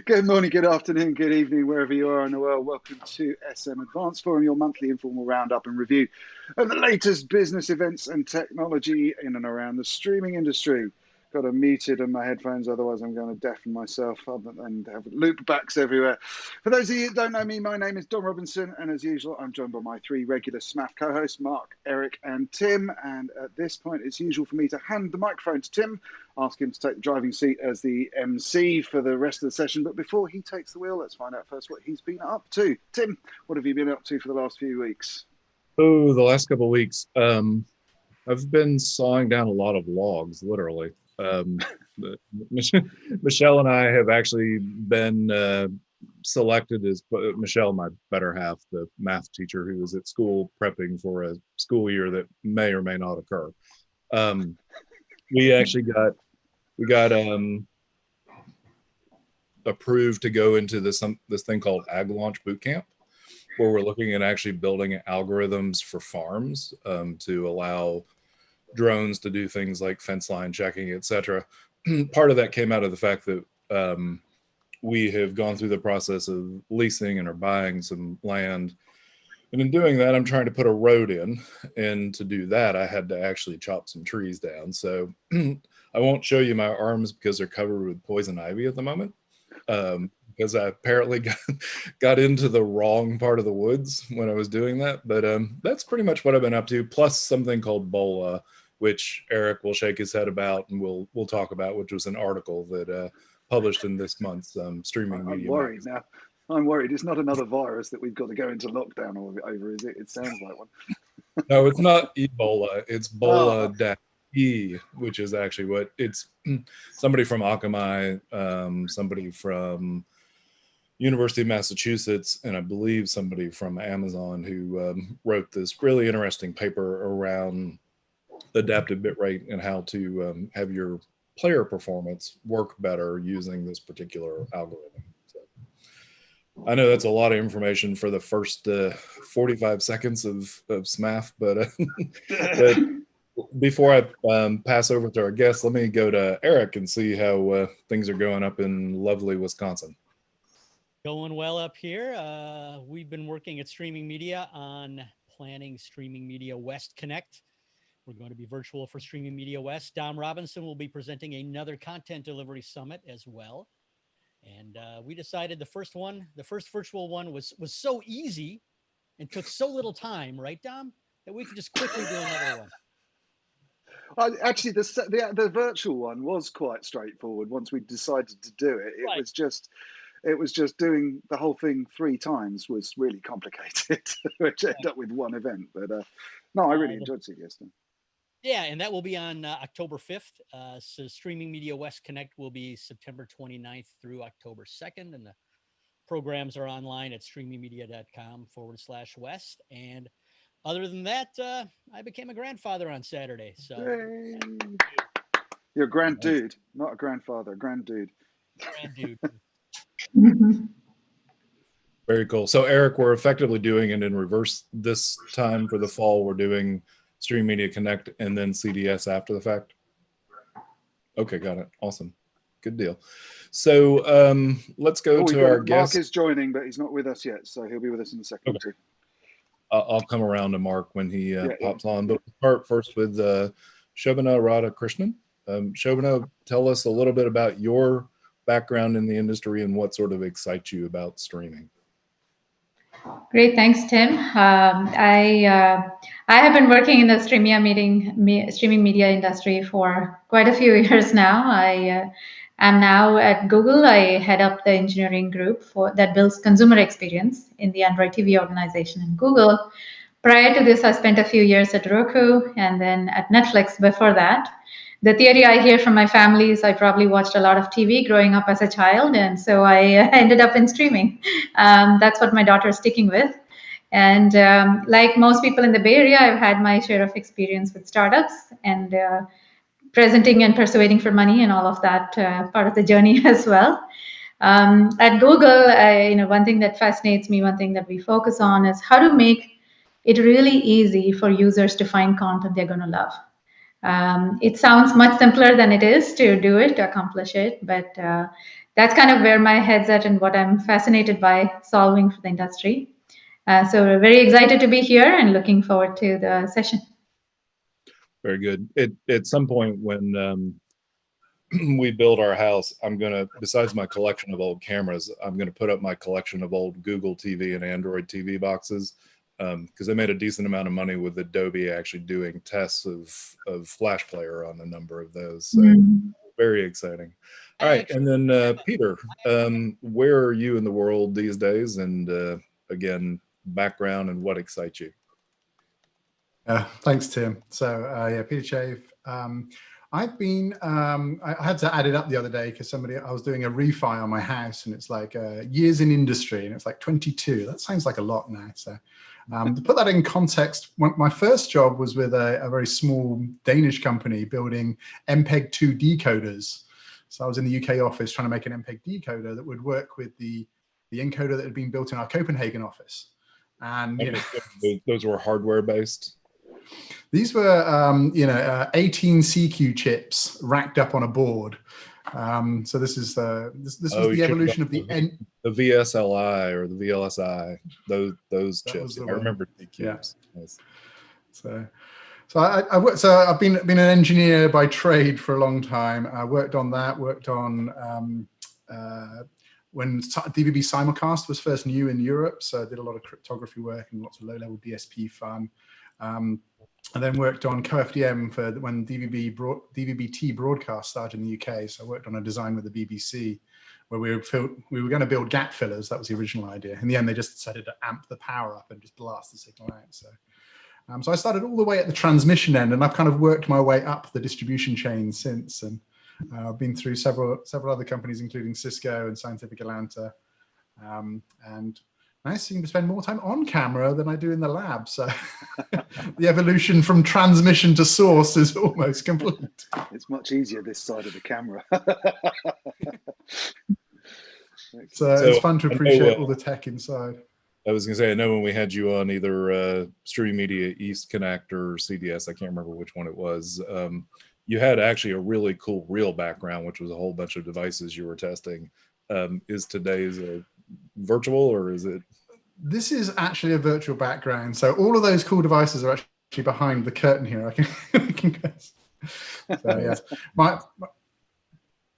Good morning, good afternoon, good evening, wherever you are in the world. Welcome to SM Advanced Forum, your monthly informal roundup and review of the latest business events and technology in and around the streaming industry. Got a muted on my headphones, otherwise I'm going to deafen myself and have loop backs everywhere. For those of you that don't know me, my name is Don Robinson, and as usual, I'm joined by my three regular SMAF co-hosts, Mark, Eric, and Tim. And at this point, it's usual for me to hand the microphone to Tim, ask him to take the driving seat as the MC for the rest of the session. But before he takes the wheel, let's find out first what he's been up to. Tim, what have you been up to for the last few weeks? Oh, the last couple of weeks. I've been sawing down a lot of logs, literally. Michelle and I have actually been selected as Michelle, my better half, the math teacher who is at school prepping for a school year that may or may not occur. We actually got approved to go into this thing called Ag Launch Boot Camp, where we're looking at actually building algorithms for farms to allow drones to do things like fence line checking, etc. Part of that came out of the fact that we have gone through the process of leasing and are buying some land. And in doing that, I'm trying to put a road in. And to do that, I had to actually chop some trees down. So I won't show you my arms because they're covered with poison ivy at the moment. Because I apparently got into the wrong part of the woods when I was doing that. But that's pretty much what I've been up to, plus something called BOLA, which Eric will shake his head about and we'll talk about, which was an article that published in this month's streaming media. I'm worried now. I'm worried. It's not another virus that we've got to go into lockdown over, is it? It sounds like one. No, it's not Ebola. It's BOLA-E, which is actually what it's. Somebody from Akamai, somebody from University of Massachusetts, and I believe somebody from Amazon who wrote this really interesting paper around adaptive bitrate and how to have your player performance work better using this particular algorithm. So, I know that's a lot of information for the first 45 seconds of SMAF, but before I pass over to our guest, let me go to Eric and see how things are going up in lovely Wisconsin. Going well up here. We've been working at Streaming Media on planning Streaming Media West Connect. We're going to be virtual for Streaming Media West. Dom Robinson will be presenting another content delivery summit as well. And we decided the first virtual one was so easy and took so little time, right, Dom, that we could just quickly do another one. Actually, the virtual one was quite straightforward once we decided to do it. It was just doing the whole thing 3 times was really complicated, which ended up with one event. But no, I really enjoyed seeing yesterday. Yeah, and that will be on October 5th. So Streaming Media West Connect will be September 29th through October 2nd. And the programs are online at streamingmedia.com/West. And other than that, I became a grandfather on Saturday. So Yay. You're a grand dude, not a grandfather, a grand dude. Grand dude. Very cool. So Eric, we're effectively doing it in reverse this time. For the fall, we're doing Stream Media Connect and then CDS after the fact. Okay, got it. Awesome. Good deal. So let's go to our guest. Mark is joining, but he's not with us yet, so he'll be with us in a second too. I'll come around to Mark when he pops on. But we'll start first with Shobana Radhakrishnan. Shobana, tell us a little bit about your background in the industry and what sort of excites you about streaming. Great, thanks, Tim. I have been working in the streaming media industry for quite a few years now. I am now at Google. I head up the engineering group that builds consumer experience in the Android TV organization in Google. Prior to this, I spent a few years at Roku and then at Netflix before that. The theory I hear from my family is I probably watched a lot of TV growing up as a child, and so I ended up in streaming. That's what my daughter is sticking with. And like most people in the Bay Area, I've had my share of experience with startups and presenting and persuading for money and all of that part of the journey as well. At Google, one thing that fascinates me, one thing that we focus on is how to make it really easy for users to find content they're going to love. It sounds much simpler than it is to do it, to accomplish it, but that's kind of where my head's at and what I'm fascinated by solving for the industry. So we're very excited to be here and looking forward to the session. Very good. At some point when we build our house, I'm gonna, besides my collection of old cameras, I'm gonna put up my collection of old Google TV and Android TV boxes, because they made a decent amount of money with Adobe actually doing tests of Flash Player on a number of those. So very exciting. All right, and then Peter, where are you in the world these days? And again, background and what excites you? Thanks, Tim. So yeah, Peter Chave. I've been, I had to add it up the other day because I was doing a refi on my house, and it's like years in industry, and it's like 22. That sounds like a lot now. So to put that in context, my first job was with a very small Danish company building MPEG-2 decoders. So I was in the UK office trying to make an MPEG decoder that would work with the encoder that had been built in our Copenhagen office. And you know, those were hardware based. These were, 18 CQ chips racked up on a board. So this is this was the evolution of the VSLI or the VLSI. Those chips. I remember CQs. Yeah. Nice. So I've been an engineer by trade for a long time. I worked on that. Worked on when DVB simulcast was first new in Europe. So I did a lot of cryptography work and lots of low-level DSP fun. And then worked on co-FDM for when DVB-T broadcast started in the UK. So I worked on a design with the BBC where we were going to build gap fillers. That was the original idea. In the end, they just decided to amp the power up and just blast the signal out. So I started all the way at the transmission end, and I've kind of worked my way up the distribution chain since. And I've been through several other companies, including Cisco and Scientific Atlanta. And I seem to spend more time on camera than I do in the lab. So the evolution from transmission to source is almost complete. It's much easier this side of the camera. So it's fun to appreciate all the tech inside. I was going to say, I know when we had you on either Stream Media East Connect or CDS, I can't remember which one it was. You had actually a really cool reel background, which was a whole bunch of devices you were testing. Is today's virtual, or is it? This is actually a virtual background. So all of those cool devices are actually behind the curtain here. I can guess. So yeah,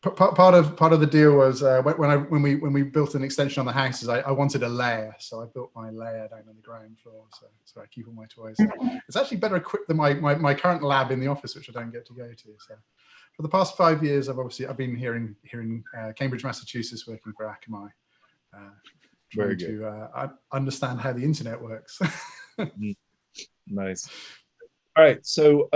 part of the deal was when we built an extension on the house, is I wanted a lair, so I built my lair down on the ground floor. So I keep all my toys. It's actually better equipped than my current lab in the office, which I don't get to go to. So for the past 5 years, I've been here in Cambridge, Massachusetts, working for Akamai, trying to understand how the internet works. Nice. All right, so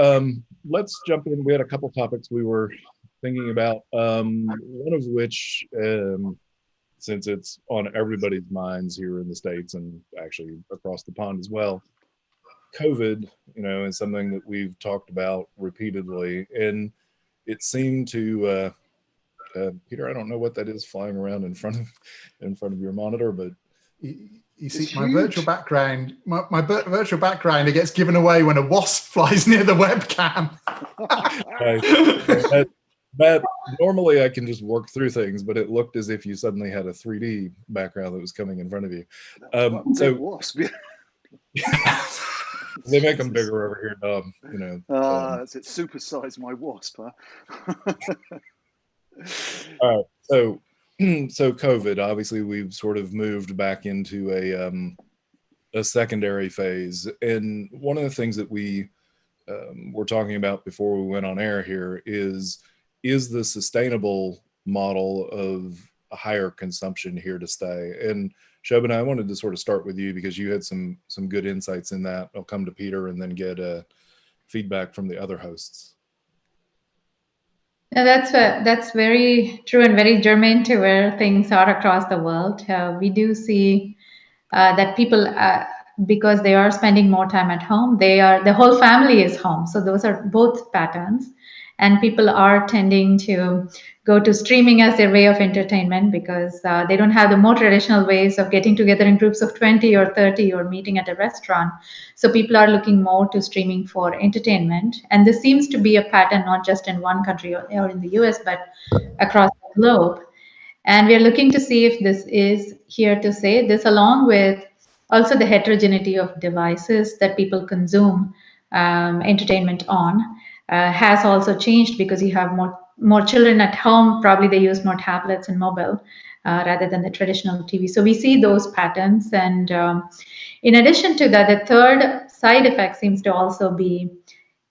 let's jump in. We had a couple topics we were thinking about, one of which, since it's on everybody's minds here in the States and actually across the pond as well, COVID, is something that we've talked about repeatedly, and it seemed to, Peter, I don't know what that is flying around in front of your monitor, but you see my virtual background, my virtual background, it gets given away when a wasp flies near the webcam. That normally I can just work through things, but it looked as if you suddenly had a 3D background that was coming in front of you. So wasp. They make them bigger over here, Dom. That's it. Supersize my wasp, huh? All right. So COVID, obviously, we've sort of moved back into a secondary phase, and one of the things that we were talking about before we went on air here is the sustainable model of a higher consumption here to stay? And Shobana, I wanted to sort of start with you because you had some good insights in that. I'll come to Peter and then get feedback from the other hosts. Yeah, that's very true and very germane to where things are across the world. We do see that people, because they are spending more time at home, the whole family is home. So those are both patterns. And people are tending to go to streaming as their way of entertainment because they don't have the more traditional ways of getting together in groups of 20 or 30 or meeting at a restaurant. So people are looking more to streaming for entertainment. And this seems to be a pattern not just in one country or in the US, but across the globe. And we're looking to see if this is here to stay. This, along with also the heterogeneity of devices that people consume entertainment on, has also changed, because you have more children at home. Probably they use more tablets and mobile rather than the traditional TV. So we see those patterns. And in addition to that, the third side effect seems to also be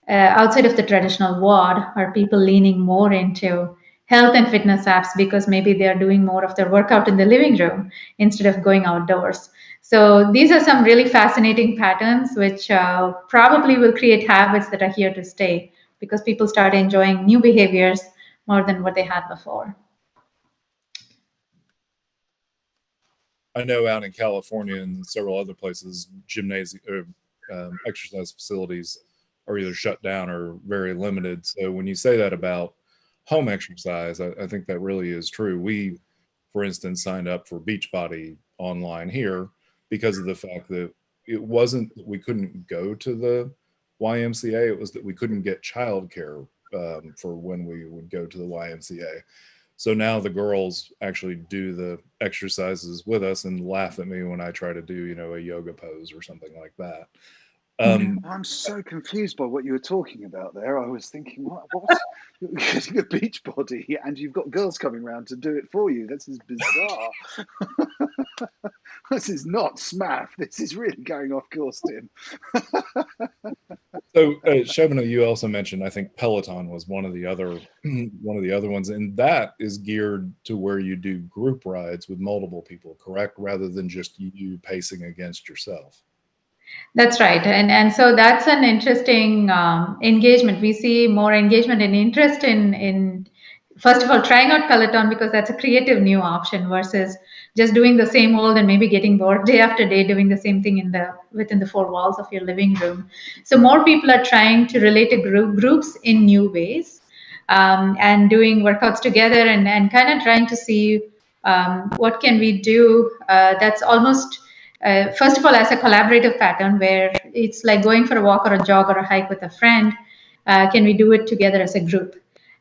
outside of the traditional ward, are people leaning more into health and fitness apps, because maybe they're doing more of their workout in the living room instead of going outdoors. So these are some really fascinating patterns, which probably will create habits that are here to stay, because people start enjoying new behaviors more than what they had before. I know out in California and several other places, gymnasium or exercise facilities are either shut down or very limited. So when you say that about home exercise, I think that really is true. We, for instance, signed up for Beachbody online here because of the fact that it wasn't that we couldn't go to the YMCA, it was that we couldn't get childcare for when we would go to the YMCA. So now the girls actually do the exercises with us and laugh at me when I try to do, you know, a yoga pose or something like that. I'm so confused by what you were talking about there. I was thinking, what? You're getting a beach body and you've got girls coming around to do it for you. This is bizarre. This is not SMAF. This is really going off course, Tim. So, Shobana, you also mentioned, I think Peloton was one of the other ones, and that is geared to where you do group rides with multiple people, correct? Rather than just you pacing against yourself. That's right. And so that's an interesting engagement. We see more engagement and interest in first of all, trying out Peloton, because that's a creative new option versus just doing the same old and maybe getting bored day after day doing the same thing within the four walls of your living room. So more people are trying to relate to groups in new ways, and doing workouts together, and kind of trying to see what can we do that's almost first of all, as a collaborative pattern, where it's like going for a walk or a jog or a hike with a friend. Can we do it together as a group?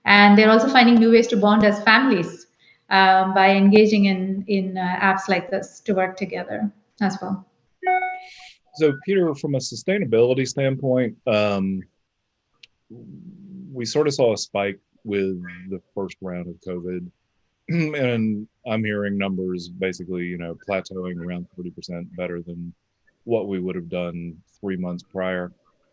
And they're also finding new ways to bond as families by engaging in apps like this to work together as well. So, Peter, from a sustainability standpoint, we sort of saw a spike with the first round of COVID. And I'm hearing numbers basically, you know, plateauing around 30% better than what we would have done 3 months prior.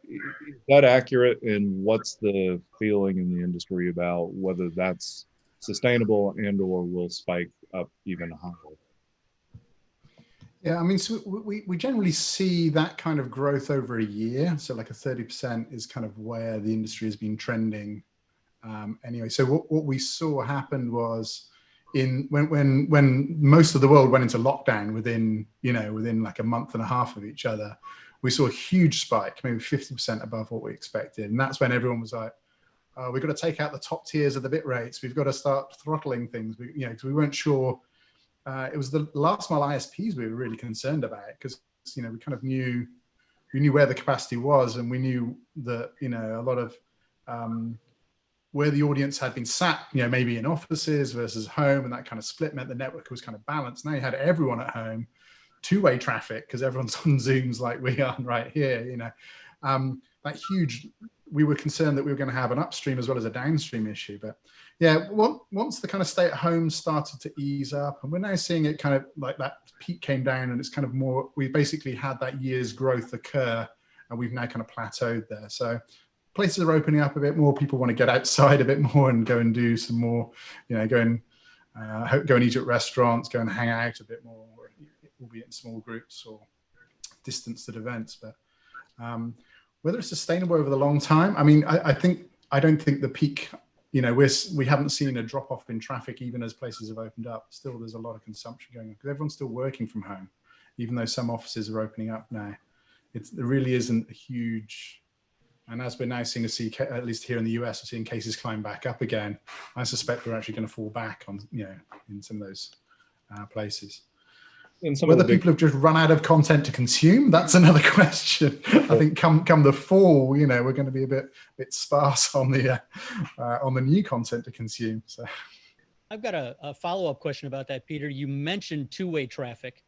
Is that accurate? And what's the feeling in the industry about whether that's sustainable and or will spike up even higher? Yeah, I mean, so we generally see that kind of growth over a year. So like a 30% is kind of where the industry has been trending anyway. So what we saw happened was when most of the world went into lockdown within like a month and a half of each other, we saw a huge spike, maybe 50% above what we expected. And that's when everyone was like, oh, we've got to take out the top tiers of the bit rates. We've got to start throttling things, because we weren't sure. It was the last mile ISPs we were really concerned about, because, we kind of knew where the capacity was, and we knew that, a lot of where the audience had been sat, maybe in offices versus home, and that kind of split meant the network was kind of balanced. Now you had everyone at home, two-way traffic, because everyone's on Zooms like we are right here, that huge, we were concerned that we were going to have an upstream as well as a downstream issue. But yeah, once the kind of stay at home started to ease up, and we're now seeing it kind of like that peak came down, and it's kind of more, we basically had that year's growth occur, and we've now kind of plateaued there. So places are opening up a bit more. People want to get outside a bit more and go and do some more, go and eat at restaurants, go and hang out a bit more, albeit in small groups or distanced at events. But whether it's sustainable over the long time, I mean, I don't think the peak, we haven't seen a drop off in traffic even as places have opened up. Still, there's a lot of consumption going on because everyone's still working from home, even though some offices are opening up now. There really isn't a huge. And as we're now seeing at least here in the US, we're seeing cases climb back up again. I suspect we're actually going to fall back on, in some of those places. Whether people have just run out of content to consume, that's another question. I think come the fall, we're going to be a bit sparse on the new content to consume. So. I've got a follow-up question about that, Peter. You mentioned two-way traffic.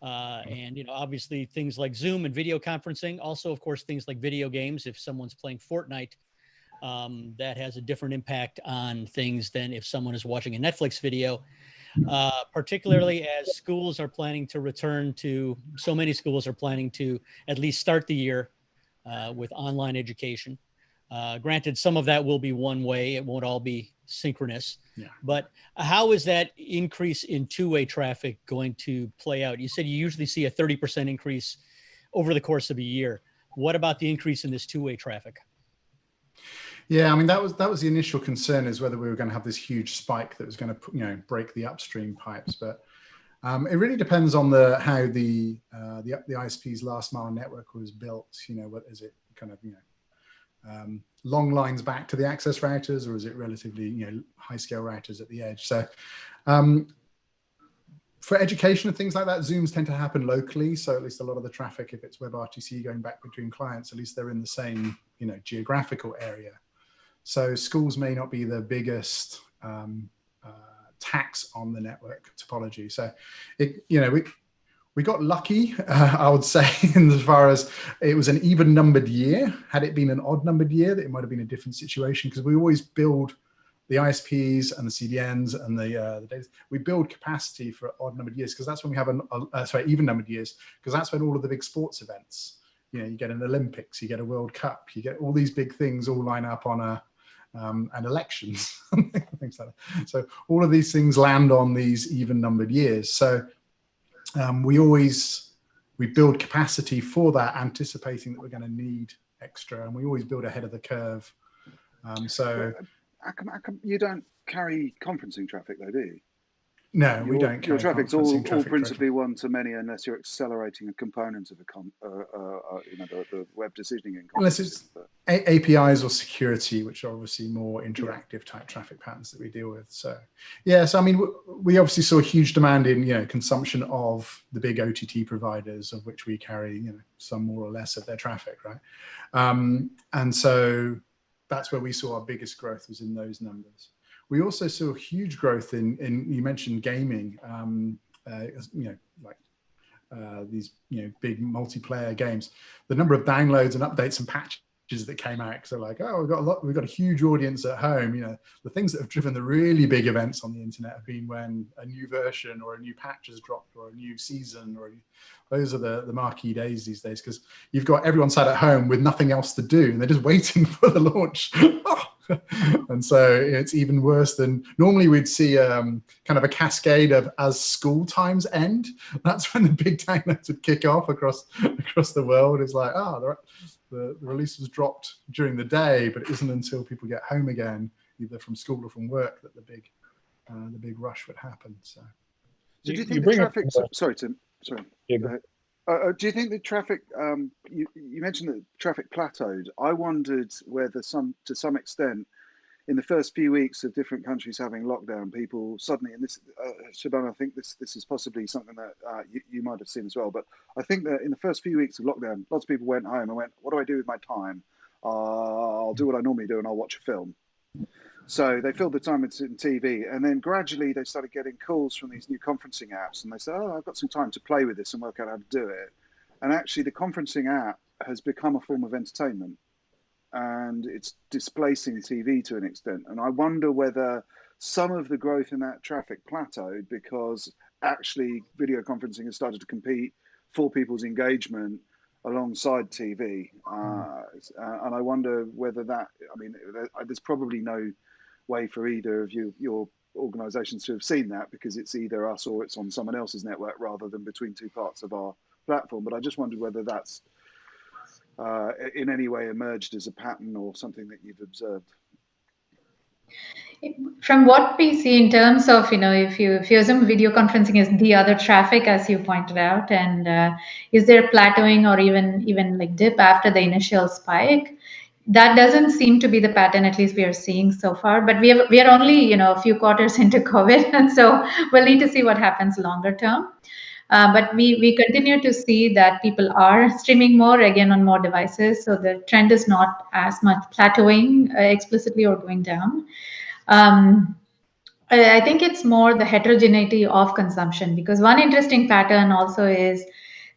And, obviously things like Zoom and video conferencing, also, of course, things like video games. If someone's playing Fortnite, that has a different impact on things than if someone is watching a Netflix video, particularly as schools are planning to return to, so many schools are planning to at least start the year with online education. Granted, some of that will be one way. It won't all be synchronous. Yeah. But how is that increase in two-way traffic going to play out? You said you usually see a 30% increase over the course of a year. What about the increase in this two-way traffic? Yeah, I mean, that was the initial concern, is whether we were going to have this huge spike that was going to break the upstream pipes. But it really depends on how the ISP's last mile network was built. What is it, kind of long lines back to the access routers, or is it relatively high scale routers at the edge? So for education and things like that, Zooms tend to happen locally. So at least a lot of the traffic, if it's WebRTC going back between clients, at least they're in the same geographical area. So schools may not be the biggest tax on the network topology. So we got lucky, I would say, in as far as it was an even numbered year. Had it been an odd numbered year, that it might have been a different situation, because we always build the ISPs and the CDNs and the data. We build capacity for odd numbered years, because that's when we have even numbered years, because that's when all of the big sports events, you get an Olympics, you get a World Cup, you get all these big things all line up on and elections, things like that. So all of these things land on these even numbered years. So we build capacity for that, anticipating that we're going to need extra, and we always build ahead of the curve. So how come you don't carry conferencing traffic though, do you? No, we don't. Your traffic's all principally one-to-many, unless you're accelerating a component of the web decisioning. Unless it's APIs or security, which are obviously more interactive type traffic patterns that we deal with. So yeah, so I mean, we obviously saw a huge demand in consumption of the big OTT providers, of which we carry some more or less of their traffic, right? And so that's where we saw our biggest growth, was in those numbers. We also saw huge growth in you mentioned gaming, these big multiplayer games. The number of downloads and updates and patches that came out, so like, oh, we've got a huge audience at home. The things that have driven the really big events on the internet have been when a new version or a new patch has dropped, or a new season, those are the marquee days these days, because you've got everyone sat at home with nothing else to do, and they're just waiting for the launch. And so it's even worse than normally. We'd see kind of a cascade of, as school times end, that's when the big downloads would kick off across the world. It's like, the release was dropped during the day, but it isn't until people get home again, either from school or from work, that the big rush would happen. So do you think the traffic? Sorry, Tim. Sorry. Yeah, go ahead. Do you think the traffic? You mentioned that traffic plateaued. I wondered whether to some extent, in the first few weeks of different countries having lockdown, people suddenly, and this, Shobana, I think this is possibly something that you might have seen as well. But I think that in the first few weeks of lockdown, lots of people went home and went, "What do I do with my time? I'll do what I normally do, and I'll watch a film." So they filled the time with TV, and then gradually they started getting calls from these new conferencing apps, and they said, "Oh, I've got some time to play with this and work out how to do it." And actually, the conferencing app has become a form of entertainment, and it's displacing TV to an extent. And I wonder whether some of the growth in that traffic plateaued because actually video conferencing has started to compete for people's engagement alongside TV. And I wonder whether that, I mean, there's probably no way for either of your organizations to have seen that, because it's either us or it's on someone else's network rather than between two parts of our platform. But I just wondered whether that's in any way emerged as a pattern or something that you've observed. From what we see in terms of, if you assume video conferencing is the other traffic, as you pointed out, and is there plateauing or even like dip after the initial spike? That doesn't seem to be the pattern, at least we are seeing so far. But we are only a few quarters into COVID, and so we'll need to see what happens longer term. But we continue to see that people are streaming more, again, on more devices. So the trend is not as much plateauing explicitly or going down. I think it's more the heterogeneity of consumption, because one interesting pattern also is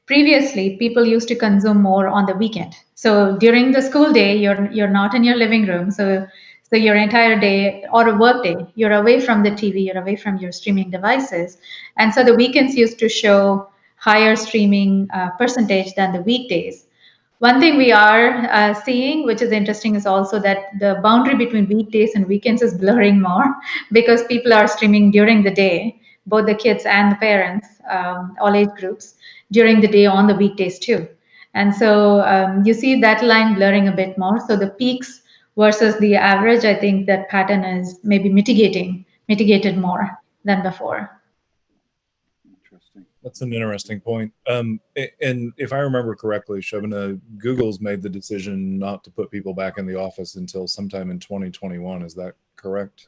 previously people used to consume more on the weekend. So during the school day, you're not in your living room, so your entire day or a work day, you're away from the TV, you're away from your streaming devices, and so the weekends used to show higher streaming percentage than the weekdays. One thing we are seeing, which is interesting, is also that the boundary between weekdays and weekends is blurring more because people are streaming during the day, both the kids and the parents, all age groups, during the day on the weekdays too. And so you see that line blurring a bit more. So the peaks versus the average, I think that pattern is maybe mitigated more than before. Interesting. That's an interesting point. And if I remember correctly, Shobana, Google's made the decision not to put people back in the office until sometime in 2021. Is that correct?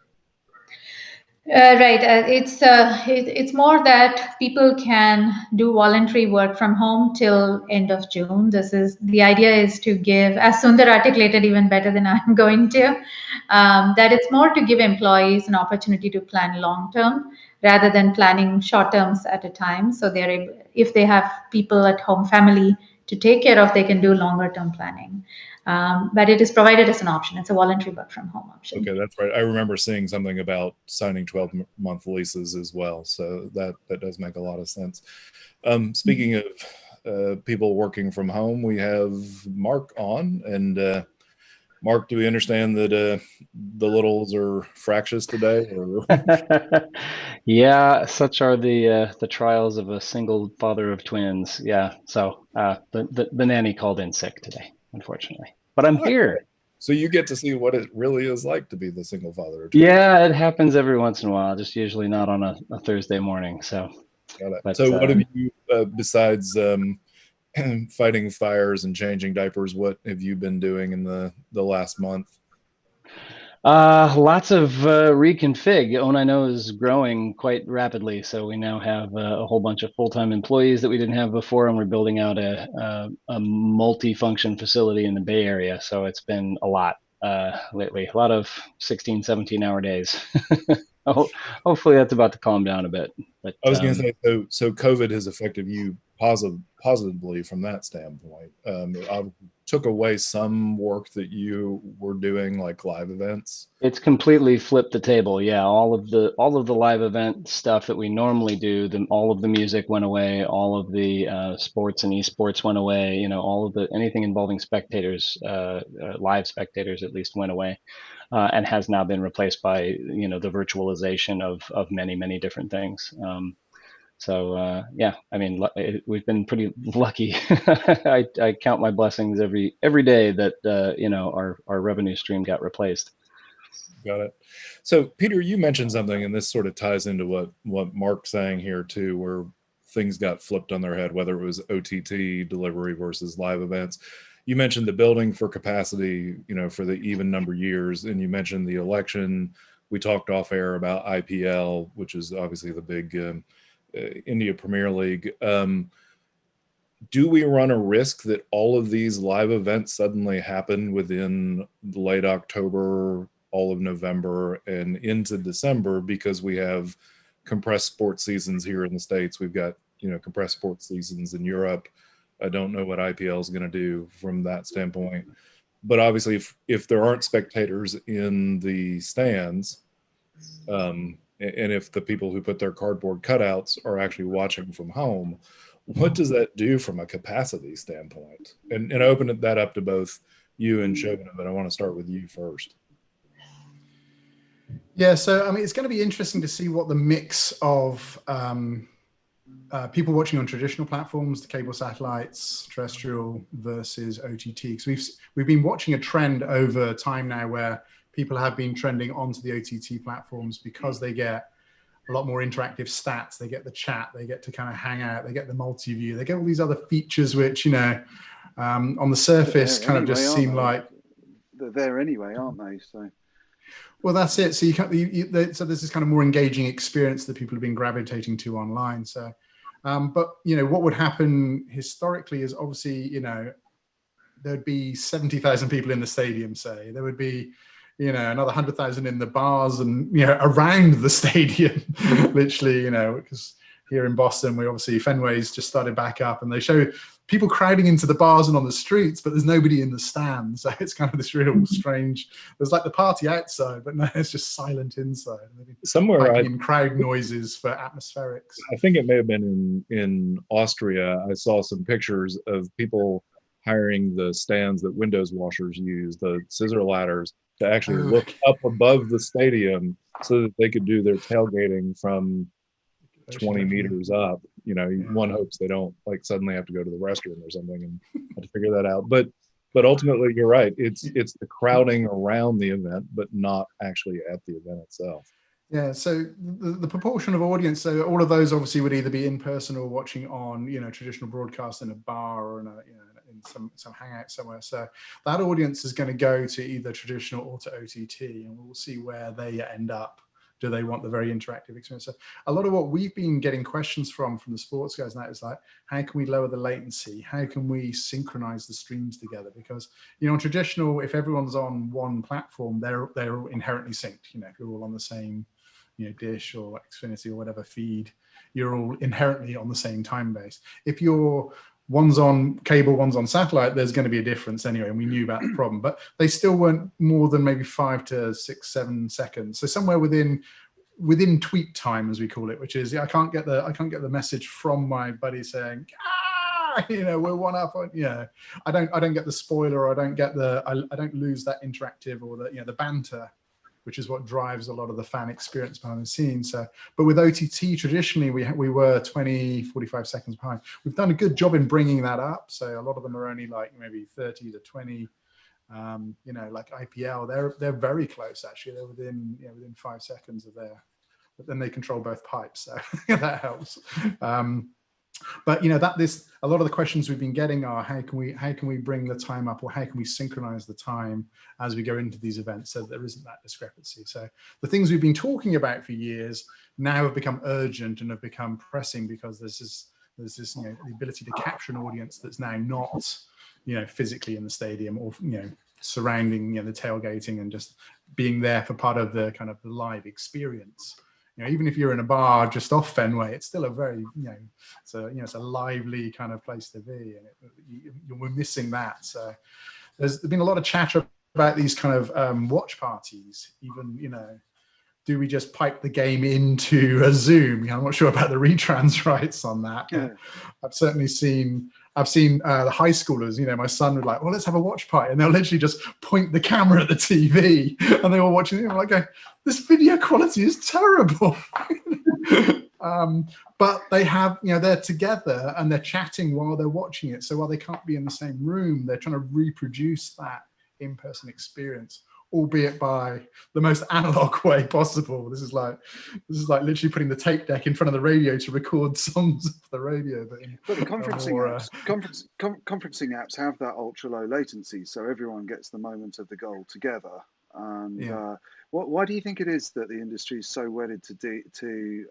Right. It's more that people can do voluntary work from home till end of June. The idea is to give, as Sundar articulated even better than I'm going to, that it's more to give employees an opportunity to plan long term rather than planning short terms at a time. So they're able, if they have people at home, family to take care of, they can do longer term planning. But it is provided as an option. It's a voluntary work from home option. Okay, that's right. I remember seeing something about signing 12-month leases as well. So that does make a lot of sense. Speaking of people working from home, we have Mark on. And Mark, do we understand that the littles are fractious today? Or... Yeah, such are the trials of a single father of twins. Yeah, so the nanny called in sick today, unfortunately. But I'm here. So you get to see what it really is like to be the single father of twins. Yeah, it happens every once in a while, just usually not on a Thursday morning. So, but, so what have you, besides fighting fires and changing diapers, what have you been doing in the last month? Lots of reconfig. OWN, I know, is growing quite rapidly, so we now have a whole bunch of full-time employees that we didn't have before, and we're building out a multi-function facility in the Bay Area. So it's been a lot lately, a lot of 16, 17-hour days. Hopefully that's about to calm down a bit. But I was going to say, so COVID has affected you positively from that standpoint. I took away some work that you were doing, like live events. It's completely flipped the table. Yeah, all of the live event stuff that we normally do, all of the music went away, all of the sports and esports went away. You know, all of the anything involving spectators, live spectators at least, went away. And has now been replaced by, you know, the virtualization of many different things. So yeah, I mean, we've been pretty lucky. I count my blessings every day that you know, our revenue stream got replaced. Got it. So Peter, you mentioned something, and this sort of ties into what Mark's saying here too, where things got flipped on their head, whether it was OTT delivery versus live events. You mentioned the building for capacity, you know, for the even number years, and you mentioned the election. We talked off air about IPL, which is obviously the big India Premier League. Do we run a risk that all of these live events suddenly happen within late October, all of November, and into December because we have compressed sports seasons here in the States? We've got, you know, compressed sports seasons in Europe. I don't know what IPL is going to do from that standpoint. But obviously, if there aren't spectators in the stands, and if the people who put their cardboard cutouts are actually watching from home, what does that do from a capacity standpoint? And open that up to both you and Shobana, but I want to start with you first. Yeah, so I mean, it's going to be interesting to see what the mix of people watching on traditional platforms, the cable satellites, terrestrial versus OTT. Because we've been watching a trend over time now where people have been trending onto the OTT platforms because they get a lot more interactive stats. They get the chat, they get to kind of hang out, they get the multi-view, they get all these other features which, you know, on the surface kind of just seem like they're there anyway, aren't they? So. Well, that's it. So so this is kind of more engaging experience that people have been gravitating to online. So, but you know, what would happen historically is obviously, you know, there'd be 70,000 people in the stadium. Say there would be, you know, another 100,000 in the bars and, you know, around the stadium, literally, you know, because here in Boston, we obviously, Fenway's just started back up, and they show people crowding into the bars and on the streets, but there's nobody in the stands. So it's kind of this real strange, there's like the party outside, but no, it's just silent inside. Somewhere in crowd noises for atmospherics. I think it may have been in Austria. I saw some pictures of people hiring the stands that windows washers use, the scissor ladders, to actually look up above the stadium so that they could do their tailgating from 20 meters up. You know, one hopes they don't like suddenly have to go to the restroom or something and have to figure that out. But ultimately, you're right. It's the crowding around the event, but not actually at the event itself. Yeah, so the proportion of audience, so all of those obviously would either be in person or watching on, you know, traditional broadcast in a bar or in a, you know, in some hangout somewhere. So that audience is going to go to either traditional or to OTT, and we'll see where they end up. Do they want the very interactive experience? So a lot of what we've been getting questions from the sports guys now is like, how can we lower the latency? How can we synchronize the streams together? Because, you know, in traditional, if everyone's on one platform, they're inherently synced. You know, if you're all on the same, you know, dish or Xfinity or whatever feed, you're all inherently on the same time base. If you're one's on cable, one's on satellite, there's going to be a difference anyway, and we knew about the problem, but they still weren't more than maybe 5 to 6, 7 seconds. So somewhere within tweet time, as we call it, which is, I can't get the message from my buddy saying, you know, we're one up on, you know, I don't get the spoiler, or I don't lose that interactive or the, you know, the banter, which is what drives a lot of the fan experience behind the scenes. So, but with OTT, traditionally, we were 20, 45 seconds behind. We've done a good job in bringing that up. So a lot of them are only like maybe 30 to 20, you know, like IPL, they're very close, actually. They're within 5 seconds of there, but then they control both pipes. So that helps. But you know, a lot of the questions we've been getting are, how can we bring the time up, or how can we synchronize the time as we go into these events so that there isn't that discrepancy? So the things we've been talking about for years now have become urgent and have become pressing, because there's this you know, the ability to capture an audience that's now not, you know, physically in the stadium, or, you know, surrounding, you know, the tailgating and just being there for part of the kind of the live experience. You know, even if you're in a bar just off Fenway, it's still a very, you know, it's a lively kind of place to be, and we're missing that. So there's been a lot of chatter about these kind of watch parties. Even, you know, do we just pipe the game into a Zoom? You know, I'm not sure about the retrans rights on that. Yeah. I've seen the high schoolers, you know, my son would like, well, let's have a watch party. And they'll literally just point the camera at the TV and they're all watching it. I'm like, this video quality is terrible. But they have, you know, they're together and they're chatting while they're watching it. So while they can't be in the same room, they're trying to reproduce that in-person experience, albeit by the most analog way possible. This is like literally putting the tape deck in front of the radio to record songs of the radio. But the conferencing apps have that ultra low latency, so everyone gets the moment of the goal together. And why do you think it is that the industry is so wedded to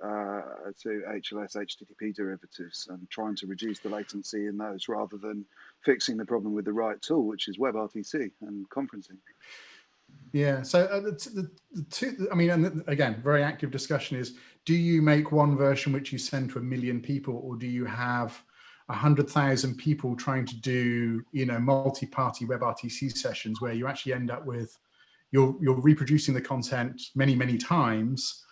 HLS HTTP derivatives and trying to reduce the latency in those, rather than fixing the problem with the right tool, which is WebRTC and conferencing? Yeah, so the two, I mean, and again, very active discussion is, do you make one version which you send to 1 million people, or do you have 100,000 people trying to do, you know, multi-party WebRTC sessions where you actually end up with, you're reproducing the content many times,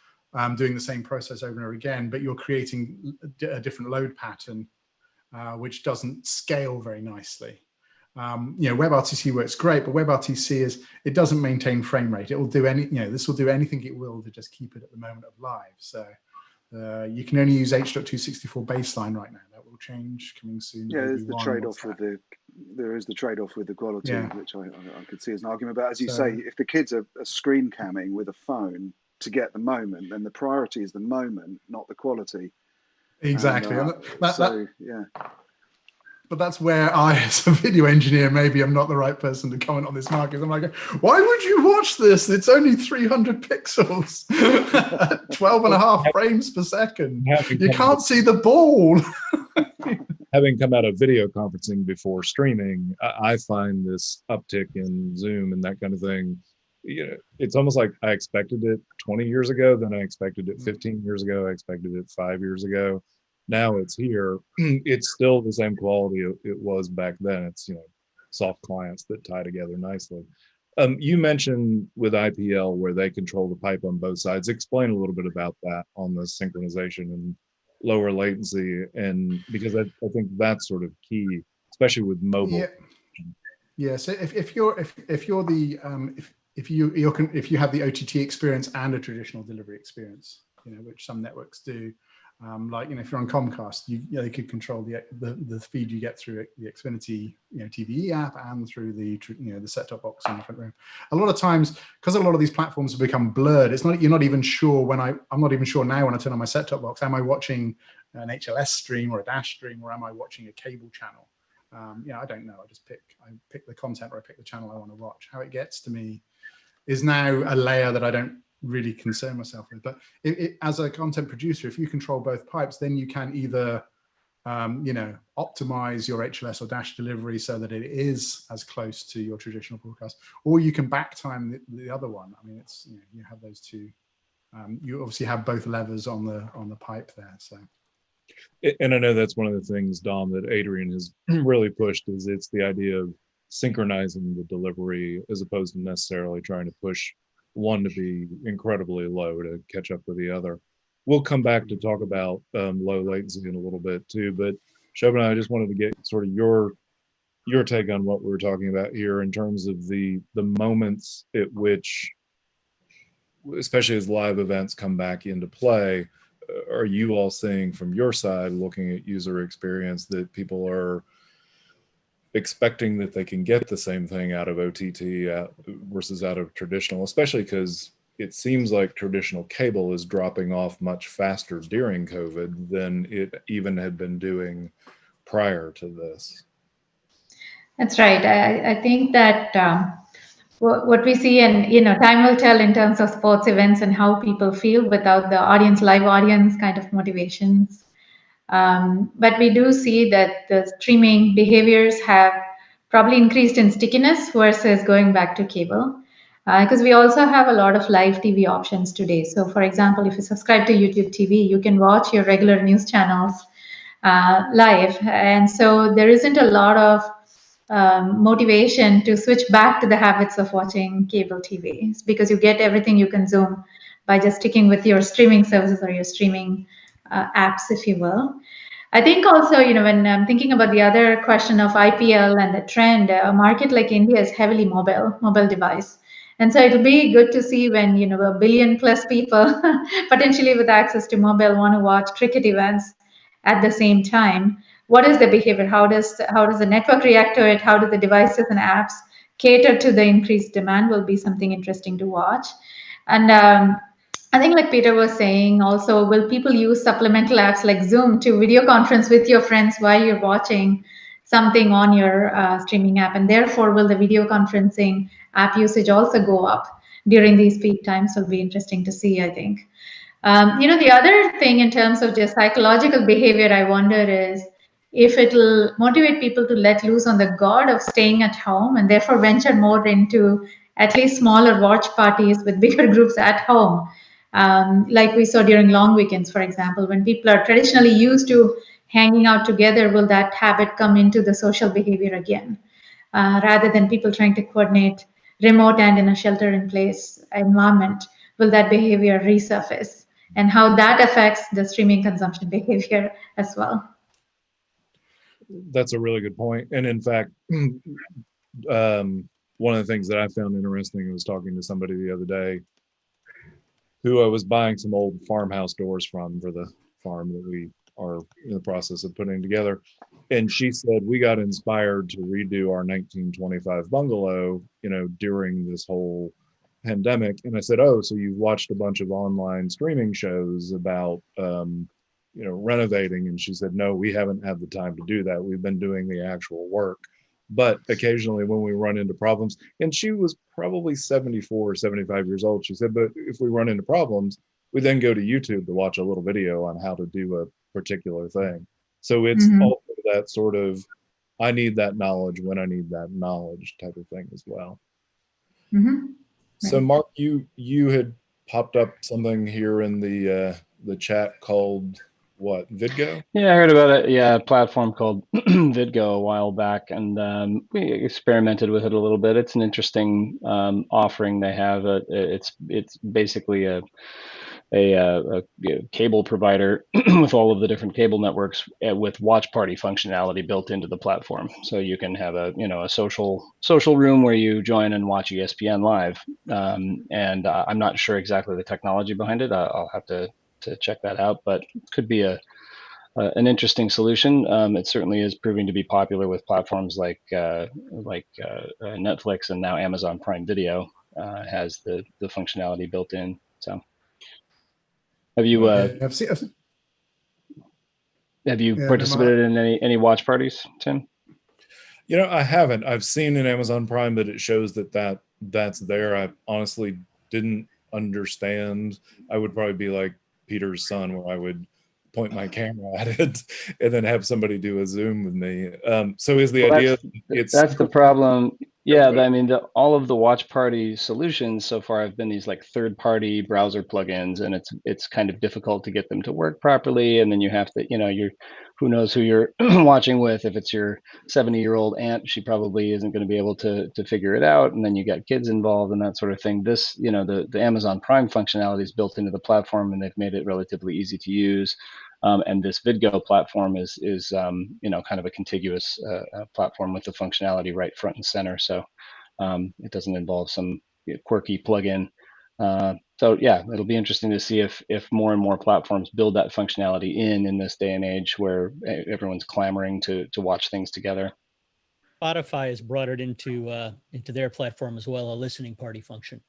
doing the same process over and over again, but you're creating a different load pattern, which doesn't scale very nicely. You know, WebRTC works great, but WebRTC it doesn't maintain frame rate. It will do this will do anything it will to just keep it at the moment of live. So you can only use H.264 baseline right now. That will change coming soon. Yeah, there's the trade-off with the quality, which I could see as an argument. But as you say, if the kids are screen camming with a phone to get the moment, then the priority is the moment, not the quality. Exactly. Yeah. But that's where I, as a video engineer, maybe I'm not the right person to comment on this market. I'm like, why would you watch this? It's only 300 pixels, 12.5 frames per second. You can't see the ball. Having come out of video conferencing before streaming, I find this uptick in Zoom and that kind of thing it's almost like I expected it 20 years ago, then I expected it 15 years ago, I expected it 5 years ago. Now it's here. It's still the same quality it was back then. It's, soft clients that tie together nicely. You mentioned with IPL where they control the pipe on both sides. Explain a little bit about that on the synchronization and lower latency, and because I think that's sort of key, especially with mobile. Yeah. Yeah. So if you have the OTT experience and a traditional delivery experience, which some networks do, like if you're on Comcast, they could control the feed you get through the Xfinity TVE app and through the set-top box in the front room. A lot of times, because a lot of these platforms have become blurred, you're not even sure I'm not even sure now when I turn on my set-top box, am I watching an HLS stream or a Dash stream, or am I watching a cable channel? I don't know. I pick the content, or I pick the channel I want to watch. How it gets to me is now a layer that I don't really concern myself with. But as a content producer, if you control both pipes, then you can either optimize your HLS or Dash delivery so that it is as close to your traditional broadcast, or you can back time the other one. I mean, it's you have those two. You obviously have both levers on the pipe there. So. And I know that's one of the things, Dom, that Adrian has really pushed, is it's the idea of synchronizing the delivery as opposed to necessarily trying to push one to be incredibly low to catch up with the other. We'll come back to talk about low latency in a little bit too, but Shobana, I just wanted to get sort of your take on what we were talking about here in terms of the moments at which, especially as live events come back into play, are you all seeing from your side, looking at user experience, that people are expecting that they can get the same thing out of OTT versus out of traditional, especially because it seems like traditional cable is dropping off much faster during COVID than it even had been doing prior to this? That's right. I think that what we see, and time will tell in terms of sports events and how people feel without the live audience kind of motivations. But we do see that the streaming behaviors have probably increased in stickiness versus going back to cable, because we also have a lot of live TV options today. So, for example, if you subscribe to YouTube TV, you can watch your regular news channels live, and so there isn't a lot of motivation to switch back to the habits of watching cable TV. It's because you get everything you consume by just sticking with your streaming services or your streaming apps, if you will. I think also, when I'm thinking about the other question of IPL and the trend, a market like India is heavily mobile device. And so it'll be good to see when, a billion plus people potentially with access to mobile want to watch cricket events at the same time. What is the behavior? How does the network react to it? How do the devices and apps cater to the increased demand? Will be something interesting to watch. And I think, like Peter was saying, also, will people use supplemental apps like Zoom to video conference with your friends while you're watching something on your streaming app? And therefore, will the video conferencing app usage also go up during these peak times? Will be interesting to see, I think. The other thing in terms of just psychological behavior, I wonder is if it'll motivate people to let loose on the god of staying at home and therefore venture more into at least smaller watch parties with bigger groups at home. Like we saw during long weekends, for example, when people are traditionally used to hanging out together, will that habit come into the social behavior again, rather than people trying to coordinate remote and in a shelter-in-place environment? Will that behavior resurface, and how that affects the streaming consumption behavior as well? That's a really good point. And in fact, one of the things that I found interesting, I was talking to somebody the other day who I was buying some old farmhouse doors from for the farm that we are in the process of putting together. And she said, we got inspired to redo our 1925 bungalow, during this whole pandemic. And I said, oh, so you've watched a bunch of online streaming shows about, renovating? And she said, no, we haven't had the time to do that. We've been doing the actual work. But occasionally when we run into problems, and she was probably 74 or 75 years old, she said, but if we run into problems, we then go to YouTube to watch a little video on how to do a particular thing. So it's also that sort of, I need that knowledge when I need that knowledge type of thing as well. So Mark, you had popped up something here in the chat called what? VidGo? Yeah, I heard about it. Yeah, a platform called VidGo a while back, and we experimented with it a little bit. It's an interesting offering they have. It's basically a cable provider with all of the different cable networks with watch party functionality built into the platform. So you can have a social room where you join and watch ESPN live. And I'm not sure exactly the technology behind it. I'll have to check that out, but it could be an interesting solution. It certainly is proving to be popular with platforms like Netflix, and now Amazon Prime Video has the functionality built in. So, have you Right. have you Yeah, participated in any watch parties, Tim? You know, I haven't. I've seen in Amazon Prime that it shows that's there. I honestly didn't understand. I would probably be like Peter's son, where I would point my camera at it and then have somebody do a Zoom with me. So is the idea that's the problem? Yeah, I mean, all of the watch party solutions so far have been these like third-party browser plugins, and it's kind of difficult to get them to work properly. And then you have to, who knows who you're watching with. If it's your 70-year-old aunt, she probably isn't going to be able to figure it out. And then you got kids involved and that sort of thing. This, the Amazon Prime functionality is built into the platform, and they've made it relatively easy to use. And this VidGo platform is kind of a contiguous platform with the functionality right front and center. So it doesn't involve some quirky plugin. So yeah, it'll be interesting to see if more and more platforms build that functionality in this day and age where everyone's clamoring to watch things together. Spotify has brought it into their platform as well, a listening party function.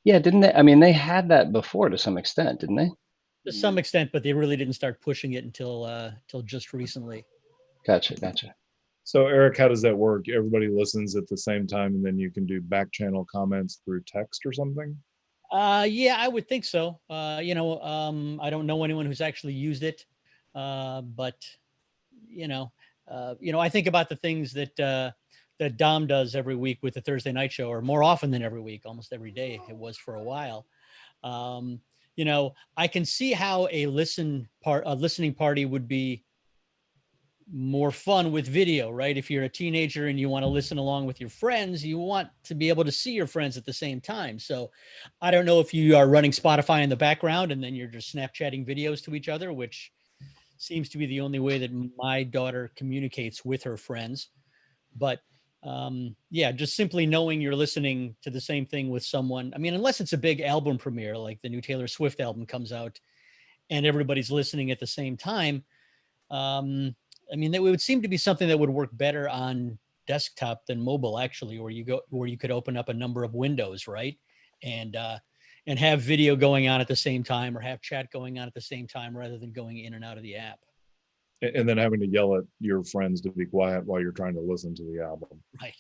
Yeah, didn't they? I mean, they had that before to some extent, didn't they? To some extent, but they really didn't start pushing it until just recently. Gotcha. So Eric, how does that work? Everybody listens at the same time, and then you can do back channel comments through text or something? Yeah, I would think so. I don't know anyone who's actually used it, but I think about the things that Dom does every week with the Thursday night show, or more often than every week, almost every day. It was for a while. I can see how a listening party would be more fun with video, right? If you're a teenager and you want to listen along with your friends, you want to be able to see your friends at the same time. So I don't know if you are running Spotify in the background and then you're just Snapchatting videos to each other, which seems to be the only way that my daughter communicates with her friends. But yeah, just simply knowing you're listening to the same thing with someone. I mean, unless it's a big album premiere, like the new Taylor Swift album comes out and everybody's listening at the same time. I mean, that would seem to be something that would work better on desktop than mobile, actually, where you could open up a number of windows, right? And have video going on at the same time, or have chat going on at the same time, rather than going in and out of the app. And then having to yell at your friends to be quiet while you're trying to listen to the album. Right.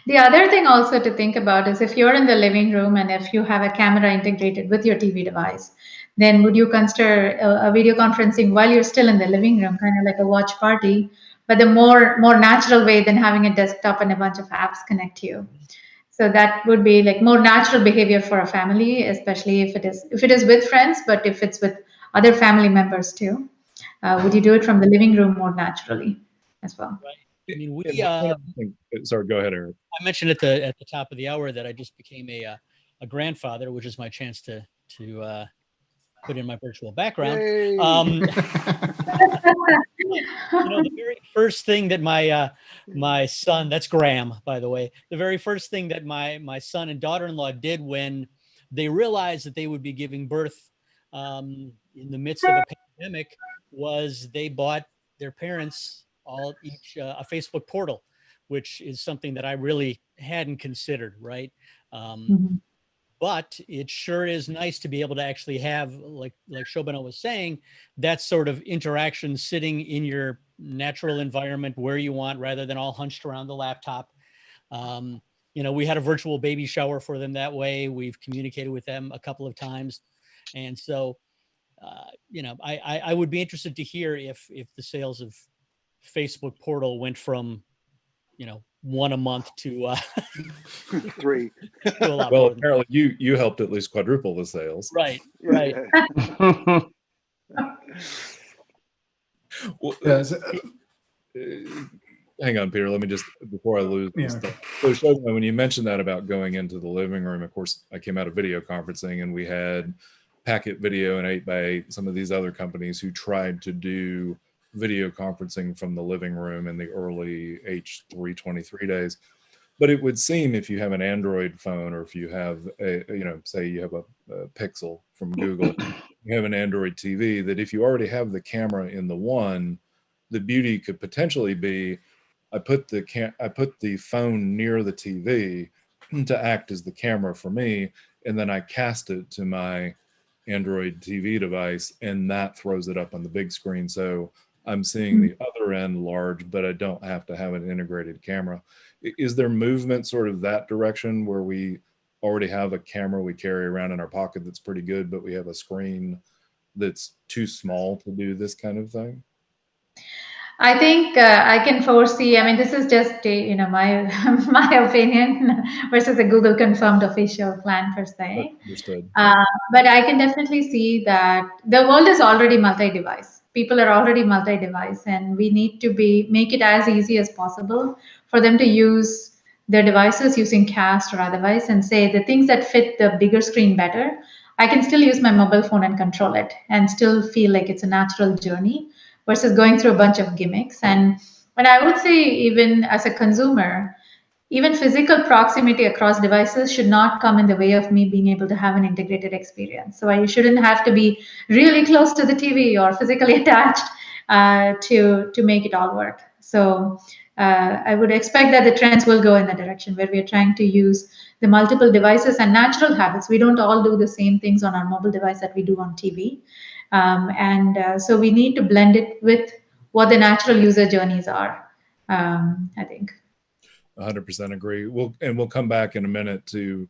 The other thing also to think about is if you're in the living room and if you have a camera integrated with your TV device, then would you consider a video conferencing while you're still in the living room, kind of like a watch party, but the more natural way than having a desktop and a bunch of apps connect you. So that would be like more natural behavior for a family, especially if it is with friends, but if it's with other family members too. Would you do it from the living room more naturally as well? Right. I mean, sorry, go ahead, Eric. I mentioned at the top of the hour that I just became a grandfather, which is my chance to put in my virtual background. The very first thing that my son, that's Graham, by the way, the very first thing that my son and daughter-in-law did when they realized that they would be giving birth in the midst of a pandemic was they bought their parents each a Facebook portal, which is something that I really hadn't considered, right? But it sure is nice to be able to actually have, like Shobana was saying, that sort of interaction sitting in your natural environment where you want, rather than all hunched around the laptop. We had a virtual baby shower for them that way. We've communicated with them a couple of times. And so, I would be interested to hear if the sales of Facebook portal went from, one a month to 3. to a lot Well, more than apparently you helped at least quadruple the sales. right, Yeah, right. yeah. Well, Yeah, so, hang on, Peter. Let me just, before I lose this okay. stuff. So, Shobana, when you mentioned that about going into the living room, of course, I came out of video conferencing, and we had Packet Video and 8x8, some of these other companies who tried to do video conferencing from the living room in the early H323 days. But it would seem, if you have an Android phone, or if you have a, say you have a Pixel from Google, you have an Android TV, that if you already have the camera in the one, the beauty could potentially be, I put the phone near the TV to act as the camera for me, and then I cast it to my Android TV device, and that throws it up on the big screen. So I'm seeing the other end large, but I don't have to have an integrated camera. Is there movement sort of that direction, where we already have a camera we carry around in our pocket that's pretty good, but we have a screen that's too small to do this kind of thing? I think I can foresee. I mean, this is just my my opinion versus a Google confirmed official plan per se. Understood. But I can definitely see that the world is already multi-device. People are already multi-device, and we need to make it as easy as possible for them to use their devices using cast or otherwise, and say the things that fit the bigger screen better. I can still use my mobile phone and control it, and still feel like it's a natural journey versus going through a bunch of gimmicks. And I would say, even as a consumer, even physical proximity across devices should not come in the way of me being able to have an integrated experience. So I shouldn't have to be really close to the TV or physically attached to make it all work. So I would expect that the trends will go in the direction where we're trying to use the multiple devices and natural habits. We don't all do the same things on our mobile device that we do on TV. So we need to blend it with what the natural user journeys are, I think. 100% agree. We'll come back in a minute to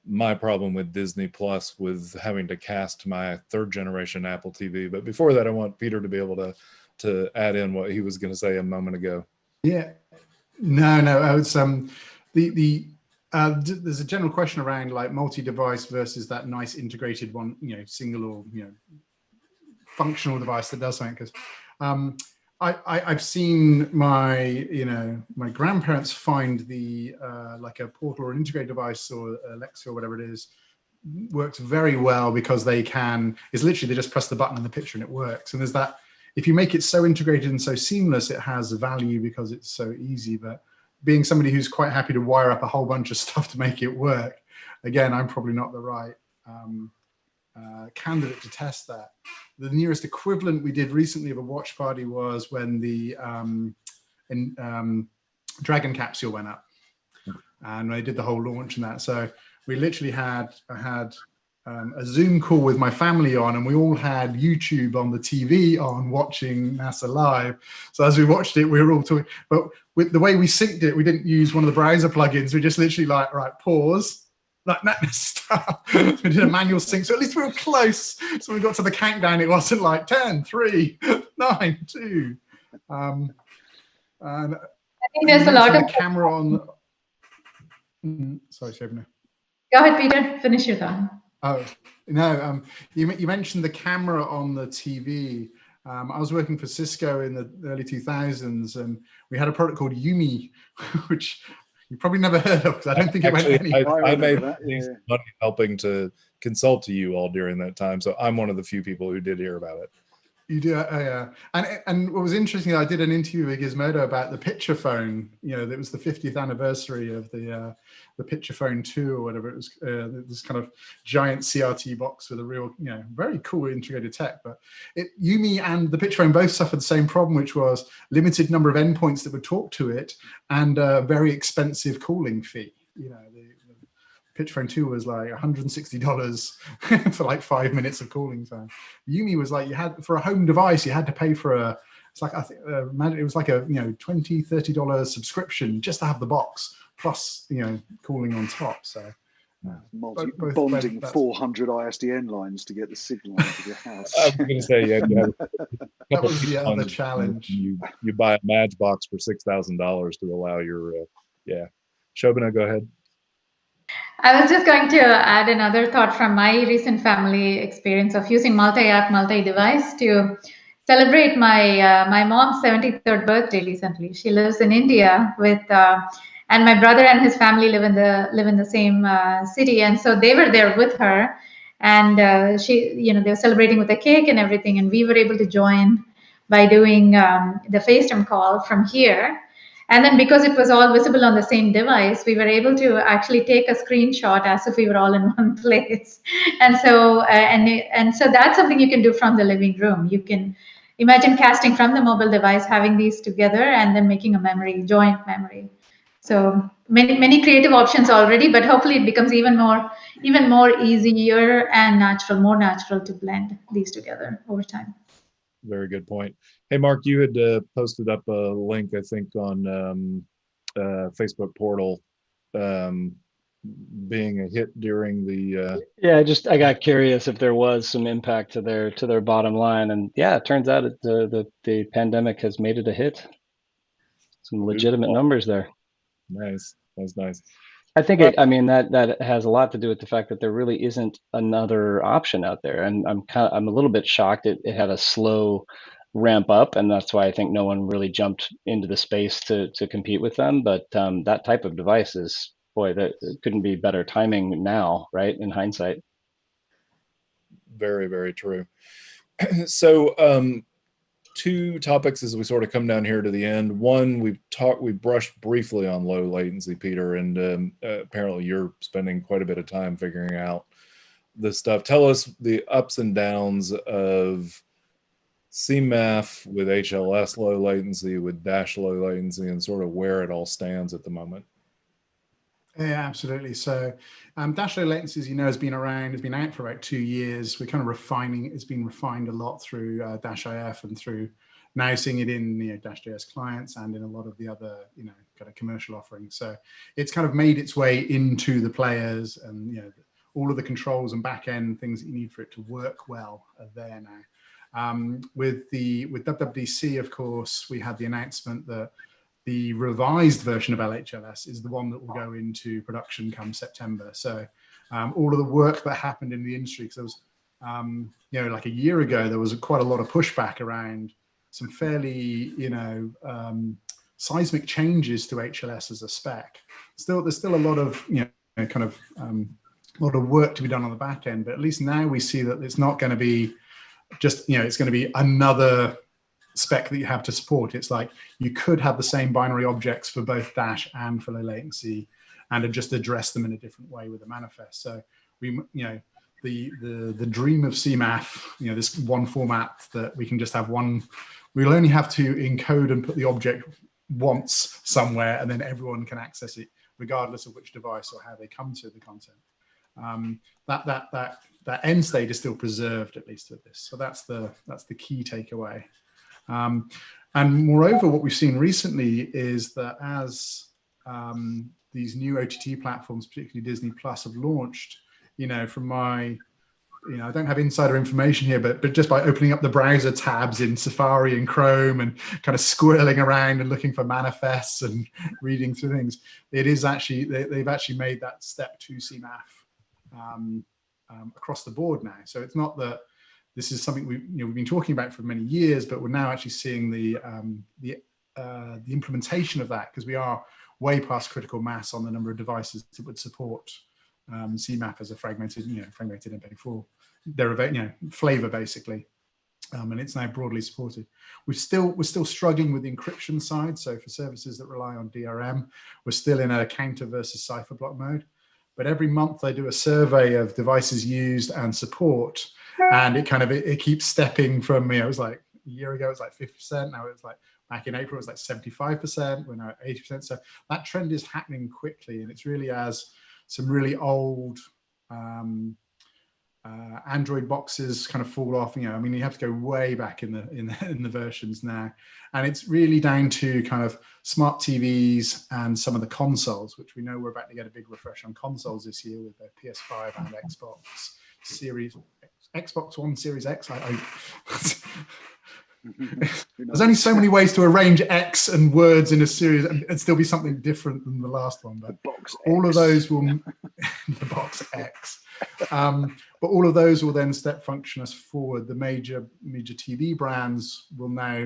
my problem with Disney Plus, with having to cast my 3rd generation Apple TV. But before that, I want Peter to be able to add in what he was going to say a moment ago. Yeah, no, it's there's a general question around like multi-device versus that nice integrated one, single or functional device that does something. Because I've seen my my grandparents find the like a portal or an integrated device or Alexa or whatever it is works very well, because it's literally, they just press the button in the picture and it works. And there's that, if you make it so integrated and so seamless, it has value because it's so easy. But being somebody who's quite happy to wire up a whole bunch of stuff to make it work, again, I'm probably not the right candidate to test that. The nearest equivalent we did recently of a watch party was when the Dragon capsule went up, and I did the whole launch and that. So we literally had a Zoom call with my family on, and we all had YouTube on the TV on, watching NASA Live. So as we watched it, we were all talking. But with the way we synced it, we didn't use one of the browser plugins. We just literally like, right, pause. Like that stuff. We did a manual sync, so at least we were close. So when we got to the countdown, it wasn't like 10, 3, 9, 2. And I think there's a lot of the camera on. Sorry, Shobana. Go ahead, Peter. Finish your thought. Oh no, you mentioned the camera on the TV. I was working for Cisco in the early 2000s, and we had a product called Yumi, which you probably never heard of, because I don't think it went anywhere. I made money helping to consult to you all during that time, so I'm one of the few people who did hear about it. You do, yeah. And what was interesting, I did an interview with Gizmodo about the picture phone. That was the 50th anniversary of the picture phone 2 or whatever it was. This kind of giant CRT box with a real, very cool integrated tech. But Yumi and the picture phone both suffered the same problem, which was limited number of endpoints that would talk to it and a very expensive calling fee. The Pitch Phone 2 was like $160 for like 5 minutes of calling time. Yumi was like, you had, for a home device, you had to pay for it was like a $20-$30 subscription just to have the box, plus calling on top. So bonding 400 ISDN lines to get the signal out of your house. I was going to say, yeah, you have that was the other challenge. You buy a Matchbox for $6,000 to allow your Yeah. Shobana, go ahead. I was just going to add another thought from my recent family experience of using multi-app, multi-device to celebrate my mom's 73rd birthday recently. She lives in India and my brother and his family live in the same city, and so they were there with her, and they were celebrating with a cake and everything, and we were able to join by doing the FaceTime call from here. And then because it was all visible on the same device, we were able to actually take a screenshot as if we were all in one place. And so that's something you can do from the living room. You can imagine casting from the mobile device, having these together, and then making a memory, joint memory. So many creative options already, but hopefully it becomes even more easier and more natural to blend these together over time. Very good point. Hey, Mark, you had posted up a link, I think, on Facebook portal being a hit during the. Yeah, I got curious if there was some impact to their bottom line, and yeah, it turns out the pandemic has made it a hit. Some legitimate numbers there. Nice. That's nice. I think that has a lot to do with the fact that there really isn't another option out there, and I'm a little bit shocked it had a slow ramp up, and that's why I think no one really jumped into the space to compete with them. But that type of device is, boy, that couldn't be better timing now, right? In hindsight. Very, very true. So two topics as we sort of come down here to the end. One, we brushed briefly on low latency, Peter, and apparently you're spending quite a bit of time figuring out this stuff. Tell us the ups and downs of CMAF with HLS low latency, with Dash low latency, and sort of where it all stands at the moment. Yeah, absolutely. So Dash low latency, as you know, has been out for about 2 years. We're kind of refining it. It's been refined a lot through Dash IF and through now seeing it in Dash.js clients and in a lot of the other kind of commercial offerings. So it's kind of made its way into the players, and all of the controls and back end things that you need for it to work well are there now. With WWDC, of course, we had the announcement that the revised version of LHLS is the one that will go into production come September. So all of the work that happened in the industry, because there was, like a year ago, there was quite a lot of pushback around some fairly, seismic changes to HLS as a spec. There's still a lot of, kind of a lot of work to be done on the back end, but at least now we see that it's not going to be just, it's going to be another spec that you have to support. It's like you could have the same binary objects for both Dash and for low latency, and just address them in a different way with a manifest. So we, the dream of CMAF, this one format that we can just have one. We'll only have to encode and put the object once somewhere, and then everyone can access it regardless of which device or how they come to the content. That end state is still preserved, at least with this. So that's the key takeaway. And moreover, what we've seen recently is that as these new OTT platforms, particularly Disney Plus, have launched, from my, I don't have insider information here, but just by opening up the browser tabs in Safari and Chrome and kind of squirreling around and looking for manifests and reading through things, it is actually, they've actually made that step to CMAF across the board now. So it's not that this is something we've been talking about for many years, but we're now actually seeing the implementation of that, because we are way past critical mass on the number of devices that would support CMAP as a fragmented MP4 flavor, basically, and it's now broadly supported. We're still struggling with the encryption side. So for services that rely on DRM, we're still in a counter versus cipher block mode. But every month I do a survey of devices used and support, and it keeps stepping from, it was like a year ago, it was like 50%. Now it's like, back in April, it was like 75%. We're now at 80%. So that trend is happening quickly. And it's really as some really old Android boxes kind of fall off. You have to go way back in the versions now. And it's really down to kind of smart TVs and some of the consoles, which we know we're about to get a big refresh on consoles this year with the PS5 and Xbox One Series X. There's only so many ways to arrange X and words in a series and still be something different than the last one. But all of those will the box X. But all of those will then step function us forward. The major TV brands will now,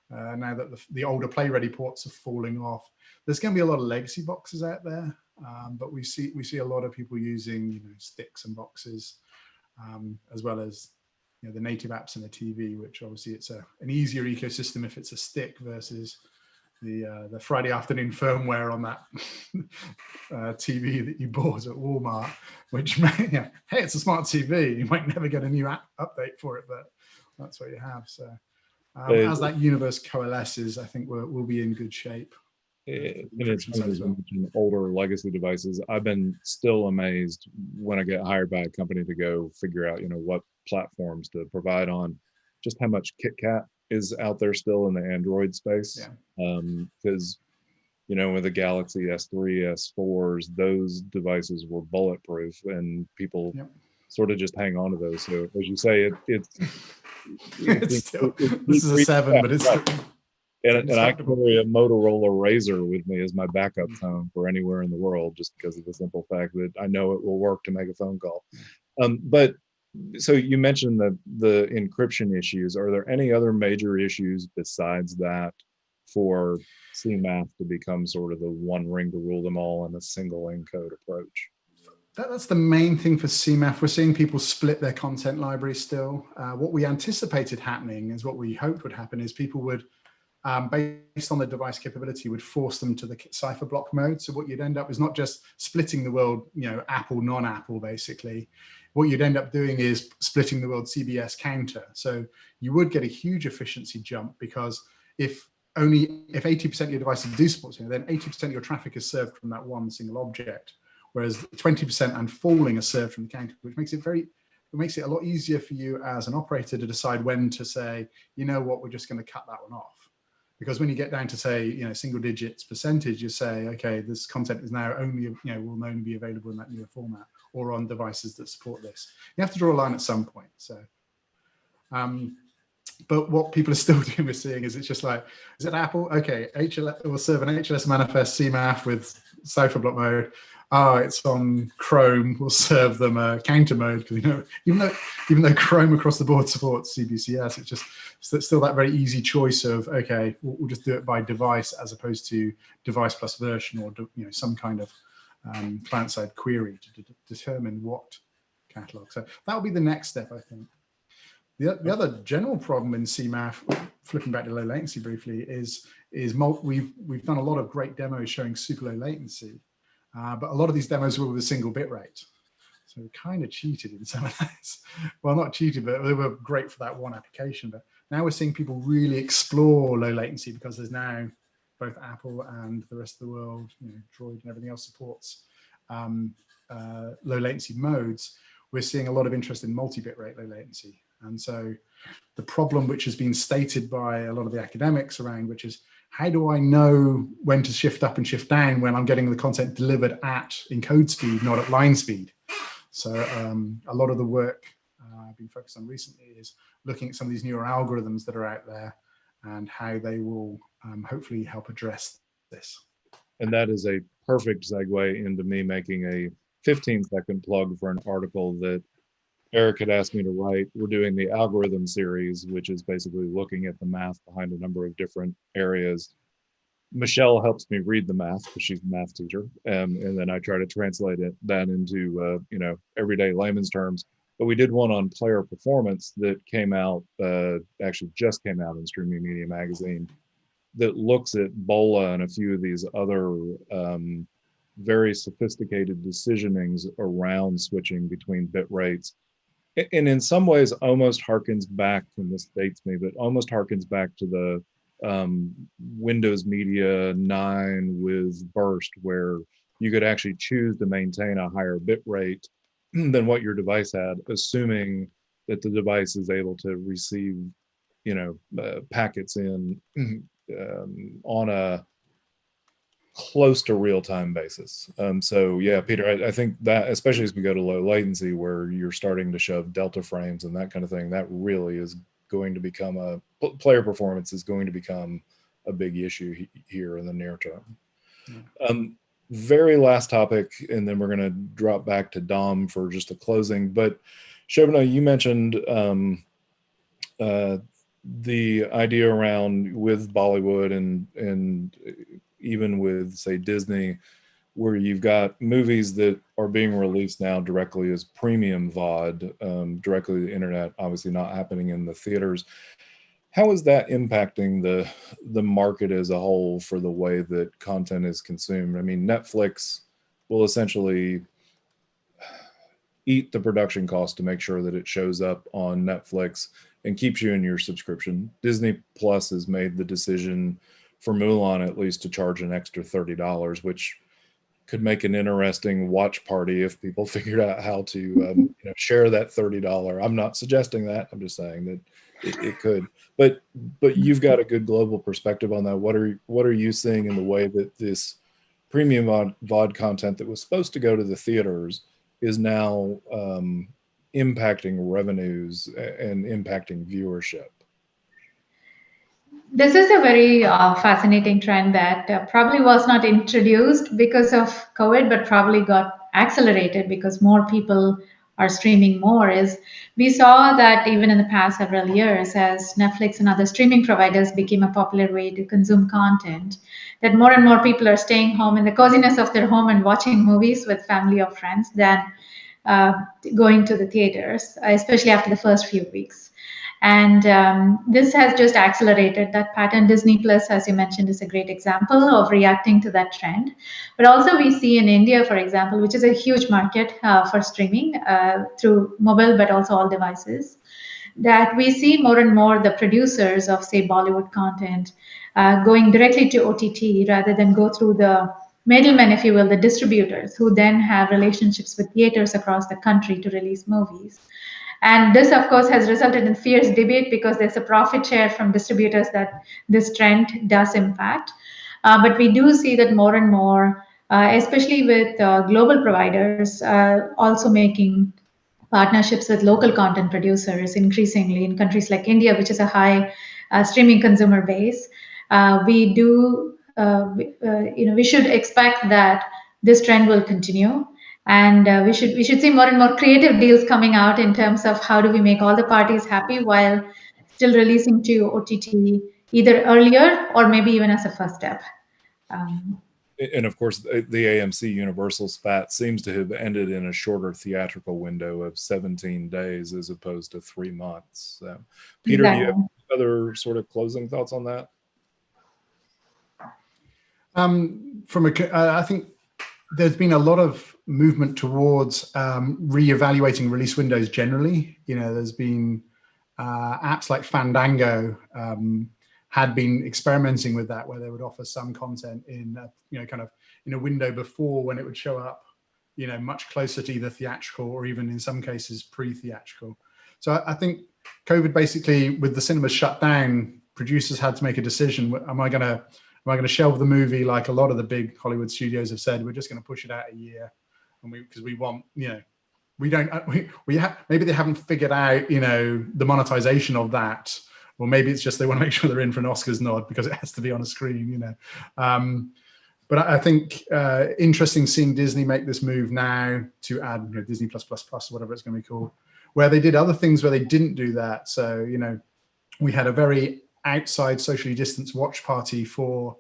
now that the older Play Ready ports are falling off, there's going to be a lot of legacy boxes out there. But we see a lot of people using sticks and boxes, as well as the native apps in the TV, which obviously it's an easier ecosystem if it's a stick versus the Friday afternoon firmware on that TV that you bought at Walmart, which hey, it's a smart TV. You might never get a new update for it, but that's what you have. So as that universe coalesces, I think we'll be in good shape. And it's funny as well. Older legacy devices. I've been still amazed when I get hired by a company to go figure out, what platforms to provide on, just how much KitKat is out there still in the Android space. Because with the Galaxy S3, S4s, those devices were bulletproof, and people sort of just hang on to those. So as you say, it's still, this is a 7, but it's right. And I carry a Motorola Razr with me as my backup phone for anywhere in the world, just because of the simple fact that I know it will work to make a phone call. But so you mentioned the encryption issues. Are there any other major issues besides that for CMAF to become sort of the one ring to rule them all in a single encode approach? That's the main thing for CMAF. We're seeing people split their content library still. What we anticipated happening is what we hoped would happen is people would, based on the device capability, would force them to the cipher block mode. So what you'd end up is not just splitting the world, Apple, non-Apple, basically. What you'd end up doing is splitting the world CBS counter. So you would get a huge efficiency jump, because if 80% of your devices do support it, then 80% of your traffic is served from that one single object, whereas 20% and falling are served from the counter, which makes it a lot easier for you as an operator to decide when to say, we're just going to cut that one off. Because when you get down to say, single digits percentage, you say, okay, this content is now only, will only be available in that newer format or on devices that support this. You have to draw a line at some point. So, but what people are still doing, we're seeing, is it's just like, is it Apple? Okay, HLS will serve an HLS manifest CMAF with cipher block mode. Oh, it's on Chrome. We'll serve them a counter mode, because even though Chrome across the board supports CBCS, it's just still that very easy choice of, okay, we'll just do it by device as opposed to device plus version, or some kind of client-side query to determine what catalog. So that will be the next step, I think. The other general problem in CMAF, flipping back to low latency briefly, is we've done a lot of great demos showing super low latency. But a lot of these demos were with a single bit rate. So we kind of cheated in some of those. Well, not cheated, but they were great for that one application. But now we're seeing people really explore low latency, because there's now both Apple and the rest of the world, Droid and everything else supports low latency modes. We're seeing a lot of interest in multi-bit rate low latency. And so the problem, which has been stated by a lot of the academics around, which is, how do I know when to shift up and shift down when I'm getting the content delivered at encode speed, not at line speed? So a lot of the work I've been focused on recently is looking at some of these newer algorithms that are out there and how they will hopefully help address this. And that is a perfect segue into me making a 15-second plug for an article that Eric had asked me to write. We're doing the algorithm series, which is basically looking at the math behind a number of different areas. Michelle helps me read the math, because she's a math teacher, and then I try to translate that into everyday layman's terms. But we did one on player performance that came out, actually just came out in Streaming Media Magazine, that looks at BOLA and a few of these other very sophisticated decisionings around switching between bit rates. And in some ways almost harkens back, and this dates me, but almost harkens back to the Windows Media 9 with Burst, where you could actually choose to maintain a higher bit rate than what your device had, assuming that the device is able to receive, packets in on a close to real-time basis. So yeah, Peter, I think that, especially as we go to low latency, where you're starting to shove delta frames and that kind of thing, that really is going to become player performance is going to become a big issue here in the near term. Yeah. Very last topic, and then we're going to drop back to Dom for just a closing. But Shobana, you mentioned the idea around with Bollywood and even with, say, Disney, where you've got movies that are being released now directly as premium VOD, directly to the internet, obviously not happening in the theaters. How is that impacting the market as a whole for the way that content is consumed? I mean, Netflix will essentially eat the production cost to make sure that it shows up on Netflix and keeps you in your subscription. Disney Plus has made the decision for Mulan at least to charge an extra $30, which could make an interesting watch party if people figured out how to share that $30. I'm not suggesting that. I'm just saying that it could. But you've got a good global perspective on that. What are you seeing in the way that this premium VOD content that was supposed to go to the theaters is now impacting revenues and impacting viewership? This is a very fascinating trend that probably was not introduced because of COVID, but probably got accelerated because more people are streaming more. Is we saw that even in the past several years, as Netflix and other streaming providers became a popular way to consume content, that more and more people are staying home in the coziness of their home and watching movies with family or friends than going to the theaters, especially after the first few weeks. And this has just accelerated that pattern. Disney Plus, as you mentioned, is a great example of reacting to that trend. But also we see in India, for example, which is a huge market for streaming through mobile, but also all devices, that we see more and more the producers of, say, Bollywood content going directly to OTT rather than go through the middlemen, if you will, the distributors, who then have relationships with theaters across the country to release movies. And this, of course, has resulted in fierce debate because there's a profit share from distributors that this trend does impact. But we do see that more and more, especially with global providers, also making partnerships with local content producers increasingly in countries like India, which is a high streaming consumer base. We should expect that this trend will continue. And we should see more and more creative deals coming out in terms of how do we make all the parties happy while still releasing to OTT either earlier or maybe even as a first step. And of course, the AMC Universal spat seems to have ended in a shorter theatrical window of 17 days as opposed to 3 months. So, Peter, do you have other sort of closing thoughts on that? I think there's been a lot of movement towards reevaluating release windows generally. There's been apps like Fandango had been experimenting with that, where they would offer some content in in a window before when it would show up, much closer to either theatrical or even in some cases pre-theatrical. So I think COVID basically, with the cinemas shut down, producers had to make a decision. Am I going to shelve the movie like a lot of the big Hollywood studios have said? We're just going to push it out a year, and because we want, maybe they haven't figured out, the monetization of that, or maybe it's just they want to make sure they're in for an Oscars nod because it has to be on a screen, But I think interesting seeing Disney make this move now to add Disney Plus, whatever it's going to be called, where they did other things where they didn't do that. So we had a very outside socially distanced watch party for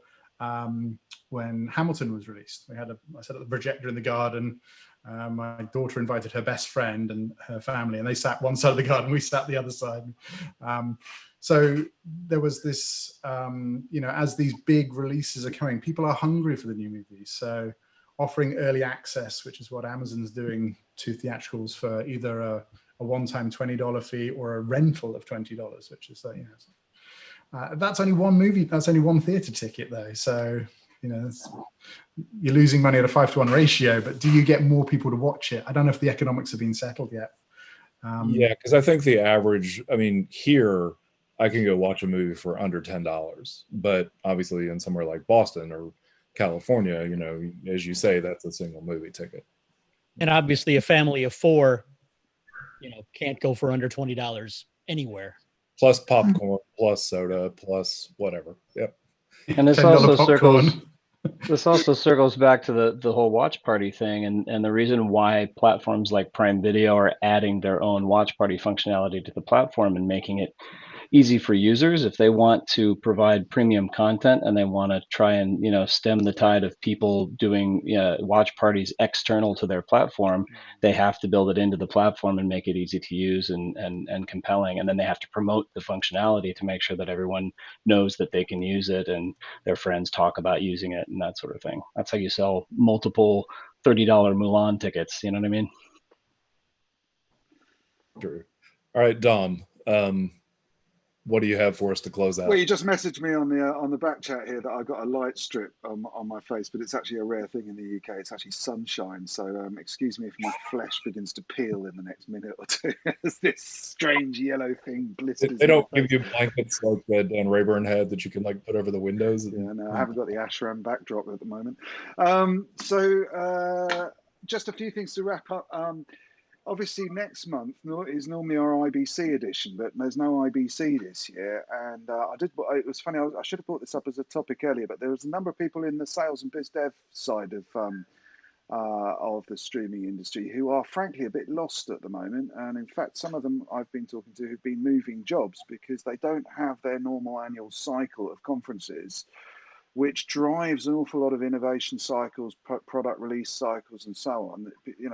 when Hamilton was released. I set up the projector in the garden. My daughter invited her best friend and her family, and they sat one side of the garden, we sat the other side. So there was this, as these big releases are coming, people are hungry for the new movies. So offering early access, which is what Amazon's doing to theatricals for either a one-time $20 fee or a rental of $20, which is that's only one movie. That's only one theater ticket, though. So you're losing money at a 5-to-1 ratio. But do you get more people to watch it? I don't know if the economics have been settled yet. Yeah, because I think the average. I mean, here I can go watch a movie for under $10, but obviously in somewhere like Boston or California, as you say, that's a single movie ticket. And obviously, a family of four, can't go for under $20 anywhere. plus popcorn, plus soda, plus whatever. Yep. And this $10 also popcorn. circles back to the whole watch party thing, and the reason why platforms like Prime Video are adding their own watch party functionality to the platform and making it easy for users if they want to provide premium content and they want to try and stem the tide of people doing watch parties external to their platform. They have to build it into the platform and make it easy to use and compelling, and then they have to promote the functionality to make sure that everyone knows that they can use it and their friends talk about using it and that sort of thing. That's how you sell multiple $30 Mulan tickets, you know what I mean? True. All right, Dom, what do you have for us to close out? Well, you just messaged me on the back chat here that I got a light strip on my face, but it's actually a rare thing in the UK. It's actually sunshine, so excuse me if my flesh begins to peel in the next minute or two as this strange yellow thing blisters. They don't give you blankets like Dan Rayburn had that you can like put over the windows. Yeah, no, I haven't got the ashram backdrop at the moment. Just a few things to wrap up. Obviously, next month is normally our IBC edition, but there's no IBC this year. And it was funny, I should have brought this up as a topic earlier, but there was a number of people in the sales and biz dev side of the streaming industry who are frankly a bit lost at the moment. And in fact, some of them I've been talking to who've been moving jobs because they don't have their normal annual cycle of conferences, which drives an awful lot of innovation cycles, product release cycles, and so on.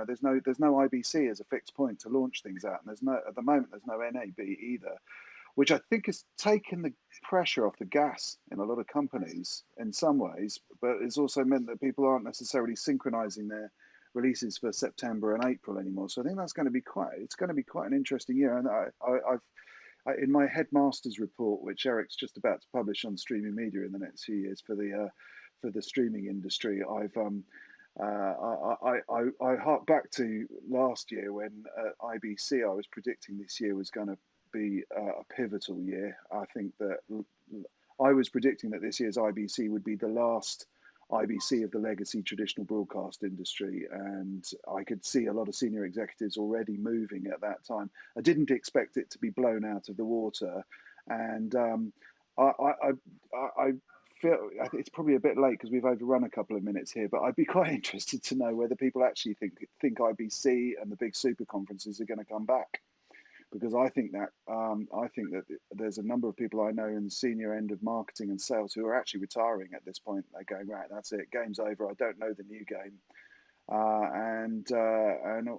There's no IBC as a fixed point to launch things out, and at the moment there's no NAB either, which I think has taken the pressure off the gas in a lot of companies in some ways, but it's also meant that people aren't necessarily synchronizing their releases for September and April anymore. So I think it's going to be quite an interesting year. And I've in my headmaster's report, which Eric's just about to publish on streaming media in the next few years for the streaming industry, I hark back to last year when at IBC I was predicting this year was going to be a pivotal year. I think that I was predicting that this year's IBC would be the last IBC of the legacy traditional broadcast industry, and I could see a lot of senior executives already moving at that time. I didn't expect it to be blown out of the water, and I feel it's probably a bit late because we've overrun a couple of minutes here, but I'd be quite interested to know whether people actually think IBC and the big super conferences are going to come back. Because I think that there's a number of people I know in the senior end of marketing and sales who are actually retiring at this point. They're going, right, that's it, game's over. I don't know the new game, and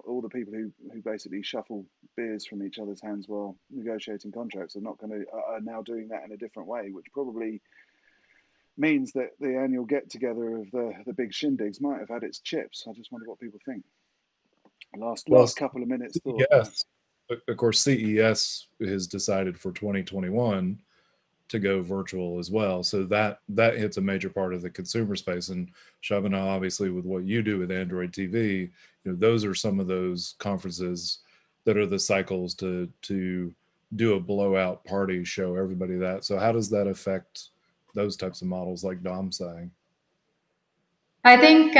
all the people who basically shuffle beers from each other's hands while negotiating contracts are now doing that in a different way, which probably means that the annual get together of the big shindigs might have had its chips. I just wonder what people think. Last couple of minutes thought. Yes. Of course, CES has decided for 2021 to go virtual as well. So that hits a major part of the consumer space. And Shobana, obviously, with what you do with Android TV, those are some of those conferences that are the cycles to do a blowout party, show everybody that. So how does that affect those types of models, like Dom's saying? I think,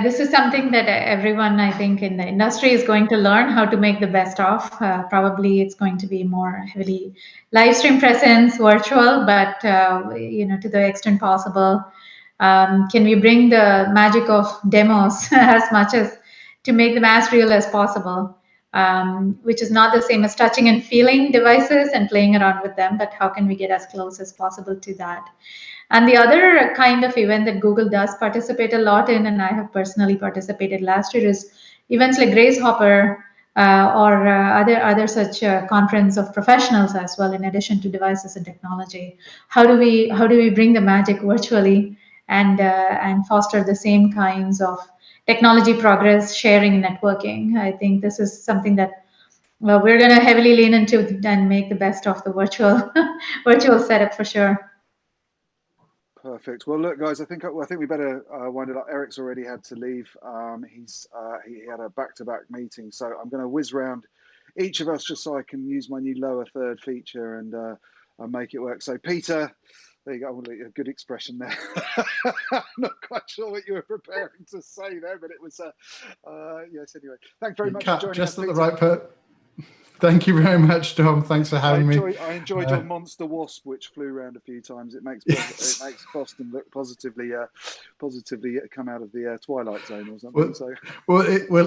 this is something that everyone, I think, in the industry is going to learn how to make the best of. Probably it's going to be more heavily live stream presence, virtual, but, to the extent possible. Can we bring the magic of demos as much as to make them as real as possible, which is not the same as touching and feeling devices and playing around with them, but how can we get as close as possible to that? And the other kind of event that Google does participate a lot in, and I have personally participated last year, is events like Grace Hopper or other such conference of professionals as well, in addition to devices and technology. How do we bring the magic virtually and foster the same kinds of technology progress, sharing, and networking? I think this is something that we're going to heavily lean into and make the best of the virtual setup for sure. Perfect. Well, look, guys, I think we better wind it up. Eric's already had to leave. He had a back-to-back meeting, so I'm going to whiz round each of us just so I can use my new lower third feature and make it work. So, Peter, there you go. A good expression there. I'm not quite sure what you were preparing to say there, but it was yes. Anyway, thanks very much for joining us, just at Peter. the right Thank you very much, Dom. Thanks for having me. I enjoyed your monster wasp, which flew around a few times. It makes Yes. it makes Boston look positively come out of the Twilight Zone or something.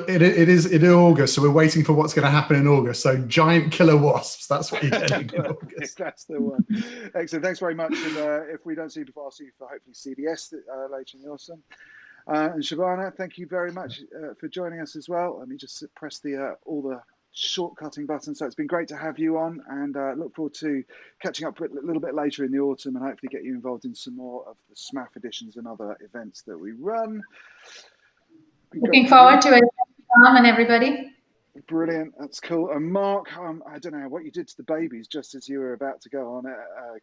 It is in August, so we're waiting for what's going to happen in August. So giant killer wasps. That's what you're getting in August. That's the one. Excellent. Thanks very much. And if we don't see you before, I'll see you for hopefully CBS later in the autumn. And Shobana, thank you very much for joining us as well. Let me just press all the shortcutting buttons. So it's been great to have you on, and look forward to catching up a little bit later in the autumn and hopefully get you involved in some more of the SMAF editions and other events that we run. Looking forward to it, Tom and everybody. Brilliant, that's cool. And Mark, I don't know what you did to the babies just as you were about to go on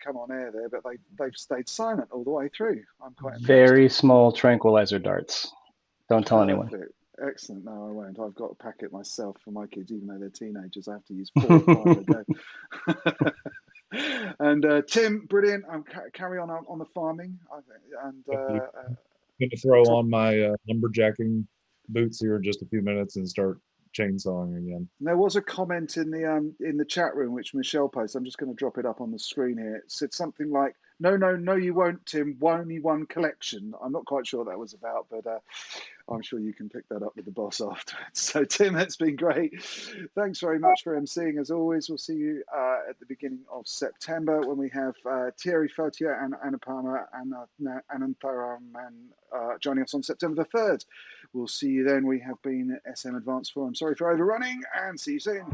come on air there, but they've stayed silent all the way through. I'm quite impressed. Very small tranquilizer darts. Don't tell anyone. Excellent. No, I won't. I've got a packet myself for my kids, even though they're teenagers. I have to use 4 or 5 a go. And Tim, brilliant. Carry on the farming. And I'm going to throw on my lumberjacking boots here in just a few minutes and start chainsawing again. There was a comment in the chat room which Michelle posted. I'm just going to drop it up on the screen here. It said something like, "No, you won't, Tim. Only one collection." I'm not quite sure what that was about, but I'm sure you can pick that up with the boss afterwards. So, Tim, that's been great. Thanks very much for emceeing as always. We'll see you at the beginning of September when we have Thierry Fautier and Anupama and Anantharam joining us on September the 3rd. We'll see you then. We have been SM Advanced Forum. Sorry for overrunning, and see you soon.